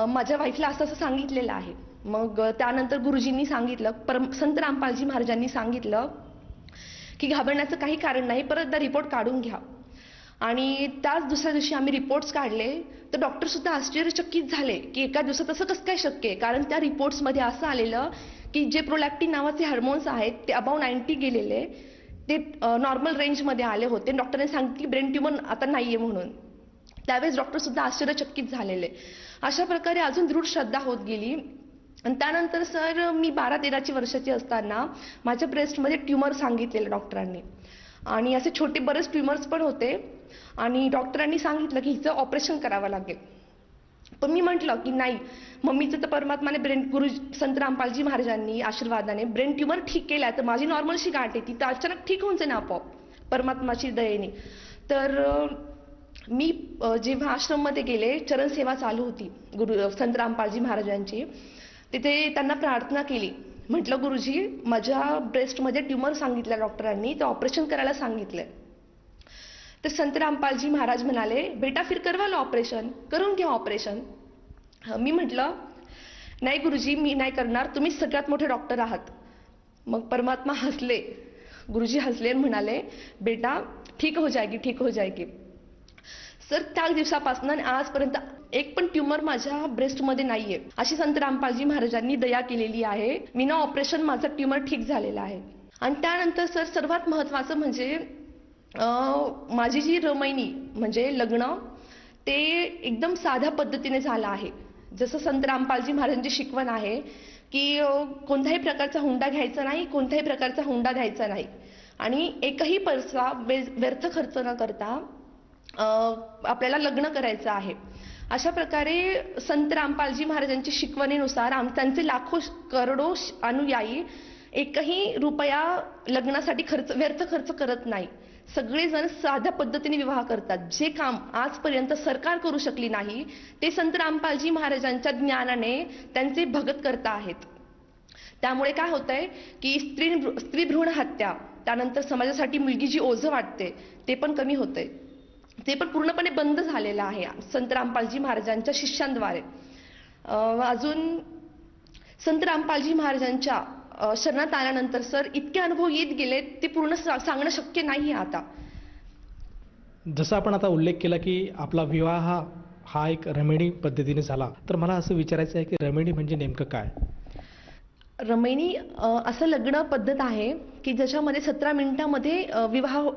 माझ्या वाईफला असं असं सांगितलेलं आहे. मग त्यानंतर गुरुजींनी सांगितलं, संत रामपालजी महाराजांनी सांगितलं की घाबरण्याचं काही कारण नाही, परत एकदा रिपोर्ट काढून घ्या. आणि त्याच दुसऱ्या दिवशी आम्ही रिपोर्ट्स काढले, तर डॉक्टर सुद्धा आश्चर्यचकित झाले की एका दिवसात असं कसं काय शक्य आहे. कारण त्या रिपोर्ट्समध्ये असं आलेलं की जे प्रोलॅक्टिन नावाचे हार्मोन्स आहेत ते अबाव 90 गेलेले, ते नॉर्मल रेंजमध्ये आले होते. डॉक्टरने सांगितले ब्रेन ट्यूमर आता नाहीये म्हणून. त्यावेळेस डॉक्टर सुद्धा आश्चर्यचकित झालेले. अशा प्रकारे अजून दृढ श्रद्धा होत गेली. आणि त्यानंतर सर मी 12-13 वर्षाची असताना माझ्या ब्रेस्टमध्ये ट्यूमर सांगितलेलं डॉक्टरांनी. आणि असे छोटे बरेच ट्यूमर्स पण होते. आणि डॉक्टरांनी सांगितलं की हिचं ऑपरेशन करावं लागेल. पण मी म्हटलं की नाही, मम्मीचं तर परमात्माने गुरु संत रामपालजी महाराजांनी आशीर्वादाने ब्रेन ट्यूमर ठीक केलाय, तर माझी नॉर्मलशी गाठ आहे, ती तर अचानक ठीक होऊन जाईल आपोआप परमात्माची दयेने. तर मी जेव्हा आश्रममध्ये गेले, चरणसेवा चालू होती संत रामपालजी महाराजांची. तिथे त्यांना प्रार्थना केली. म्हटलं गुरुजी, माझ्या ब्रेस्टमध्ये ट्यूमर सांगितलं डॉक्टरांनी, तर ऑपरेशन करायला सांगितलंय. तर संत रामपालजी महाराज म्हणाले, बेटा फिर करवा लो ऑपरेशन, करून घ्या ऑपरेशन. मी म्हटलं नाही गुरुजी, मी नाही करणार, तुम्ही सगळ्यात मोठे डॉक्टर आहात. मग परमात्मा हसले, गुरुजी हसले आणि म्हणाले, बेटा ठीक हो जाएगी, ठीक हो जाएगी. सर त्याच दिवसापासून आजपर्यंत एक पण ट्यूमर माझ्या ब्रेस्टमध्ये नाहीये. अशी संत रामपालजी महाराजांनी दया केलेली आहे. विना ऑपरेशन माझा ट्यूमर ठीक झालेला आहे. आणि त्यानंतर सर सर्वात महत्वाचं म्हणजे माझी जी रमैनी म्हणजे लग्न, ते एकदम साध्या पद्धतीने झालं आहे. जसं संत रामपालजी महाराजांची शिकवण आहे की कोणत्याही प्रकारचा हुंडा घ्यायचा नाही, कोणत्याही प्रकारचा हुंडा द्यायचा नाही, आणि एकही पैसा व्यर्थ खर्च न करता आपल्याला लग्न करायचं आहे. अशा प्रकारे संत रामपालजी महाराजांच्या शिकवणीनुसार त्यांचे लाखो करोडो अनुयायी एकही रुपया लग्नासाठी व्यर्थ खर्च करत नाही. सगळेजण साध्या पद्धतीने विवाह करतात. जे काम आजपर्यंत सरकार करू शकली नाही, ते संत रामपालजी महाराजांच्या ज्ञानाने त्यांचे भगत करता आहेत. त्यामुळे काय होतंय की स्त्री भ्रूण हत्या, त्यानंतर समाजासाठी मुलगी जी ओझं वाटते, ते पण कमी होतंय. ते पण पूर्णपणे बंद झालेलं आहे संत रामपालजी महाराजांच्या शिष्यांद्वारे. अजून संत रामपालजी महाराजांच्या शरणात आल्यानंतर सर इतके अनुभव येत गेले, ते पूर्ण सांगणं शक्य नाही आता. जसं आपण आता उल्लेख केला की आपला विवाह हा एक रमणी पद्धतीने झाला, तर मला असं विचारायचं आहे की रमणी म्हणजे नेमकं काय? रमैनी असं लग्न पद्धत आहे की ज्याच्यामध्ये 17 मिनिटांमध्ये विवाह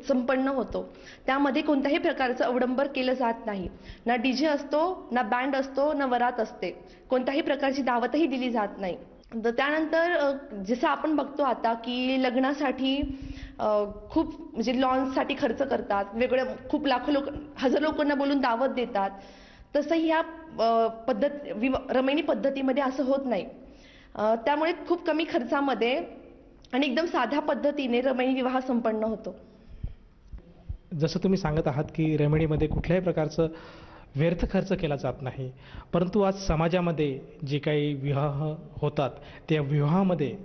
संपन्न होतो. त्यामध्ये कोणत्याही प्रकारचं अवडंबर केलं जात नाही. ना डीजे असतो, ना बँड असतो, ना वरात असते. कोणत्याही प्रकारची दावतही दिली जात नाही. त्यानंतर जसं आपण बघतो आता की लग्नासाठी खूप म्हणजे लॉन्ससाठी खर्च करतात, वेगळे खूप लाखो हजार लोकांना बोलून दावत देतात. तसंही ह्या रमैनी पद्धतीमध्ये असं होत नाही. त्यामुळे खूप कमी खर्चामध्ये आणि एकदम साध्या पद्धतीने रमैनी विवाह संपन्न होतो. जसं तुम्ही सांगत आहात की रमणीमध्ये कुठल्याही प्रकारचं व्यर्थ खर्च केला जात नाही, परंतु आज समाजामध्ये जे काही विवाह होतात, त्या विवाहामध्ये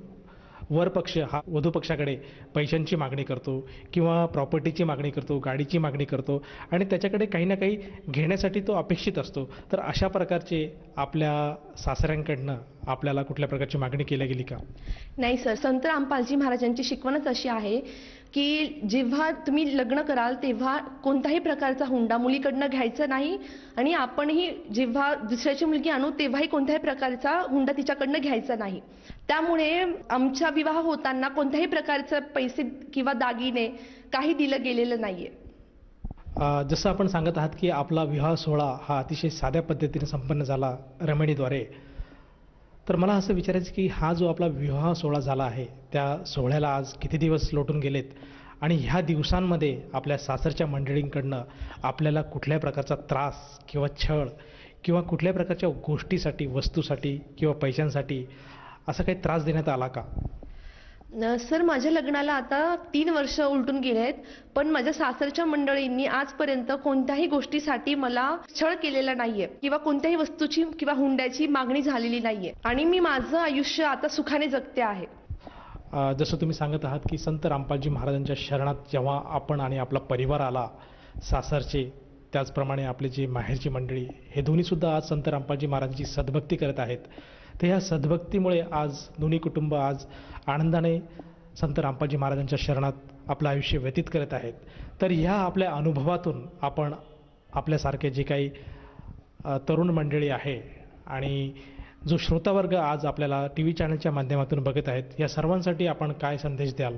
वरपक्ष हा वधूपक्षाकडे पैशांची मागणी करतो किंवा प्रॉपर्टीची मागणी करतो, गाडीची मागणी करतो, आणि त्याच्याकडे काही ना काही घेण्यासाठी तो अपेक्षित असतो. तर अशा प्रकारचे आपल्या सासऱ्यांकडनं आपल्याला कुठल्या प्रकारची मागणी केली गेली का? नाही सर, संत रामपालजी महाराजांची शिकवणच अशी आहे की जेव्हा तुम्ही लग्न कराल तेव्हा कोणत्याही प्रकारचा हुंडा मुलीकडनं घ्यायचा नाही आणि आपणही जेव्हा दुसऱ्याची मुलगी आणू तेव्हाही कोणत्याही प्रकारचा हुंडा तिच्याकडनं घ्यायचा नाही. त्यामुळे आमचा विवाह होताना कोणत्याही प्रकारचे पैसे किंवा दागिने काही दिलं गेलेलं नाहीये. जसं आपण सांगत आहात की आपला विवाह सोहळा हा अतिशय साध्या पद्धतीने संपन्न झाला रमणीद्वारे, तर मला असं विचारायचं की हा जो आपला विवाह सोहळा झाला आहे त्या सोहळ्याला आज किती दिवस लोटून गेलेत आणि ह्या दिवसांमध्ये आपल्या सासरच्या मंडळींकडनं आपल्याला कुठल्याही प्रकारचा त्रास किंवा छळ किंवा कुठल्याही प्रकारच्या गोष्टीसाठी, वस्तूसाठी किंवा पैशांसाठी असा काही त्रास देण्यात आला का? सर, माझ्या लग्नाला आता 3 वर्ष उलटून गेले आहेत, पण माझ्या सासरच्या मंडळींनी आजपर्यंत कोणत्याही गोष्टीसाठी मला छळ केलेला नाहीये किंवा कोणत्याही वस्तूची किंवा हुंड्याची मागणी झालेली नाहीये आणि मी माझं आयुष्य आता सुखाने जगते आहे. जसं तुम्ही सांगत आहात की संत रामपालजी महाराजांच्या शरणात जेव्हा आपण आणि आपला परिवार आला, सासरचे त्याचप्रमाणे आपले जे माहेरची मंडळी, हे दोन्हीसुद्धा आज संत रामपालजी महाराजांची सद्भक्ती करत आहेत. तर ह्या सद्भक्तीमुळे आज दोन्ही कुटुंब आज आनंदाने संत रामपालजी महाराजांच्या शरणात आपलं आयुष्य व्यतीत करत आहेत. तर ह्या आपल्या अनुभवातून आपण आपल्यासारखे जे काही तरुण मंडळी आहे आणि जो श्रोतावर्ग आज आपल्याला TV चॅनलच्या माध्यमातून बघत आहेत, या सर्वांसाठी आपण काय संदेश द्याल?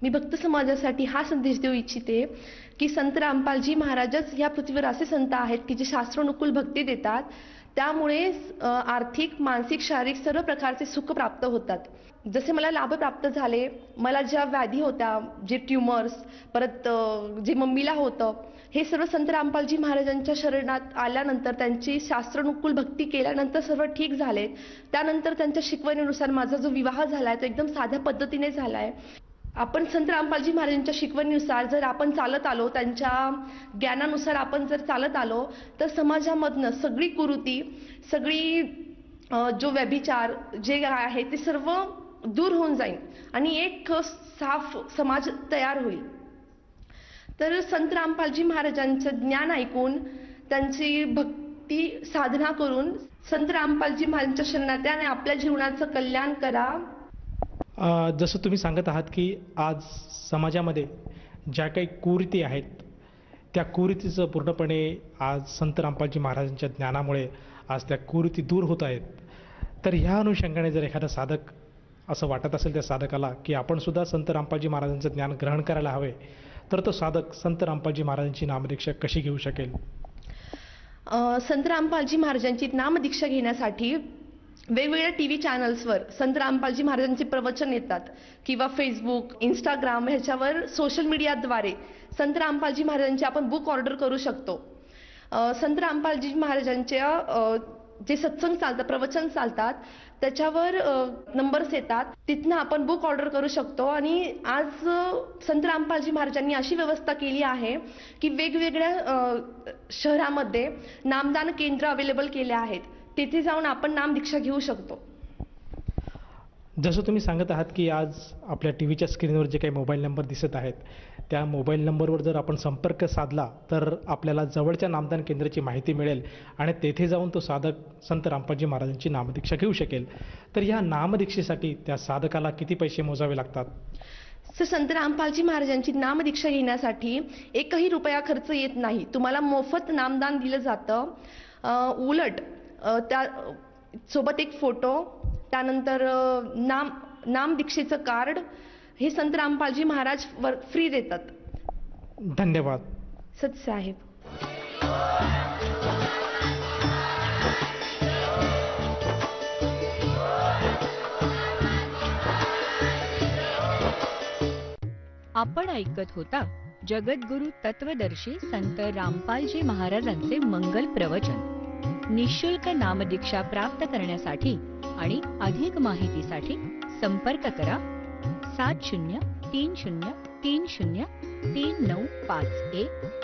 मी भक्त समाजासाठी हा संदेश देऊ इच्छिते की संत रामपालजी महाराजच ह्या पृथ्वीवर असे संत आहेत की जे शास्त्रानुकूल भक्ती देतात. त्यामुळे आर्थिक, मानसिक, शारीरिक सर्व प्रकारचे सुख प्राप्त होतात. जसे मला लाभ प्राप्त झाले, मला ज्या व्याधी होत्या, जे ट्युमर्स, परत जे मम्मीला होतं, हे सर्व संत रामपालजी महाराजांच्या शरणात आल्यानंतर त्यांची शास्त्रानुकूल भक्ती केल्यानंतर सर्व ठीक झाले. त्यानंतर त्यांच्या शिकवणीनुसार माझा जो विवाह झालाय तो एकदम साध्या पद्धतीने झालाय. आपण संत रामपालजी महाराजांच्या शिकवणीनुसार जर आपण चालत आलो, त्यांच्या ज्ञानानुसार आपण जर चालत आलो, तर समाजामधनं सगळी कुरीती, सगळी जो व्यभिचार जे आहे ते सर्व दूर होऊन जाईल आणि एक साफ समाज तयार होईल. तर संत रामपालजी महाराजांचं ज्ञान ऐकून, त्यांची भक्ती साधना करून संत रामपालजी महाराजांच्या शरणात या आणि आपल्या जीवनाचं कल्याण करा. जसं तुम्ही सांगत आहात की आज समाजामध्ये ज्या काही कुरीती आहेत त्या कुरीतीचं पूर्णपणे आज संत रामपालजी महाराजांच्या ज्ञानामुळे आज त्या कुरीती दूर होत आहेत. तर ह्या अनुषंगाने जर एखादा साधक असं वाटत असेल त्या साधकाला की आपण सुद्धा संत रामपालजी महाराजांचं ज्ञान ग्रहण करायला हवे, तर तो साधक संत रामपालजी महाराजांची नामदीक्षा कशी घेऊ शकेल? संत रामपालजी महाराजांची नामदीक्षा घेण्यासाठी वेगवेगळ्या TV चॅनल्सवर संत रामपालजी महाराजांचे प्रवचन येतात किंवा फेसबुक, इंस्टाग्राम ह्याच्यावर सोशल मीडियाद्वारे संत रामपालजी महाराजांचे आपण बुक ऑर्डर करू शकतो. संत रामपालजी महाराजांच्या जे सत्संग चालतात, प्रवचन चालतात, त्याच्यावर नंबर्स येतात, तिथनं आपण बुक ऑर्डर करू शकतो. आणि आज संत रामपालजी महाराजांनी अशी व्यवस्था केली आहे की वेगवेगळ्या शहरामध्ये नामदान केंद्र अवेलेबल केले आहेत, तिथे जाऊन आपण नामदीक्षा घेऊ शकतो. जसं तुम्ही सांगत आहात की आज आपल्या टीव्हीच्या स्क्रीनवर जे काही मोबाईल नंबर दिसत आहेत त्या मोबाईल नंबरवर जर आपण संपर्क साधला तर आपल्याला जवळच्या नामदान केंद्राची माहिती मिळेल आणि तेथे जाऊन तो साधक संत रामपालजी महाराजांची नामदीक्षा घेऊ शकेल. तर या नामदीक्षेसाठी त्या साधकाला किती पैसे मोजावे लागतात? संत रामपालजी महाराजांची नामदीक्षा घेण्यासाठी एकही रुपया खर्च येत नाही. तुम्हाला मोफत नामदान दिलं जातं. उलट त्या सोबत एक फोटो, त्यानंतर नामदीक्षेचं कार्ड हे संत रामपालजी महाराज फ्री देतात. धन्यवाद सतसाहेब. आपण ऐकत होता जगद्गुरु तत्वदर्शी संत रामपालजी महाराजांचे मंगल प्रवचन. निःशुल्क नामदीक्षा प्राप्त करण्यासाठी आणि अधिक माहितीसाठी संपर्क करा 7030303951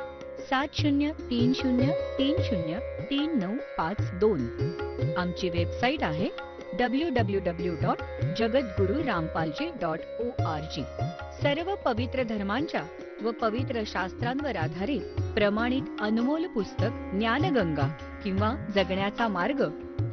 7030303952. आमची वेबसाईट आहे www.jagadgururampalji.org. सर्व पवित्र धर्मांच्या व पवित्र शास्त्रांवर आधारित प्रमाणित अनमोल पुस्तक ज्ञानगंगा किंवा जगण्याचा मार्ग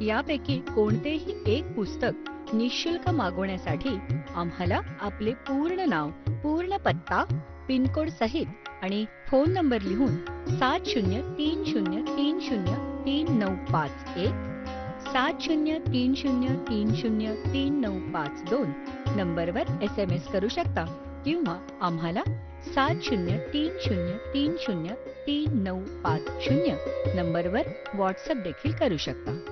यापैकी कोणतेही एक पुस्तक निःशुल्क मागवण्यासाठी आम्हाला आपले पूर्ण नाव, पूर्ण पत्ता, पिनकोड सहित आणि फोन नंबर लिहून 7030303951 7030303952 नंबरवर SMS करू शकता किंवा आम्हाला 7030303950 नंबरवर व्हॉट्सअप देखील करू शकता.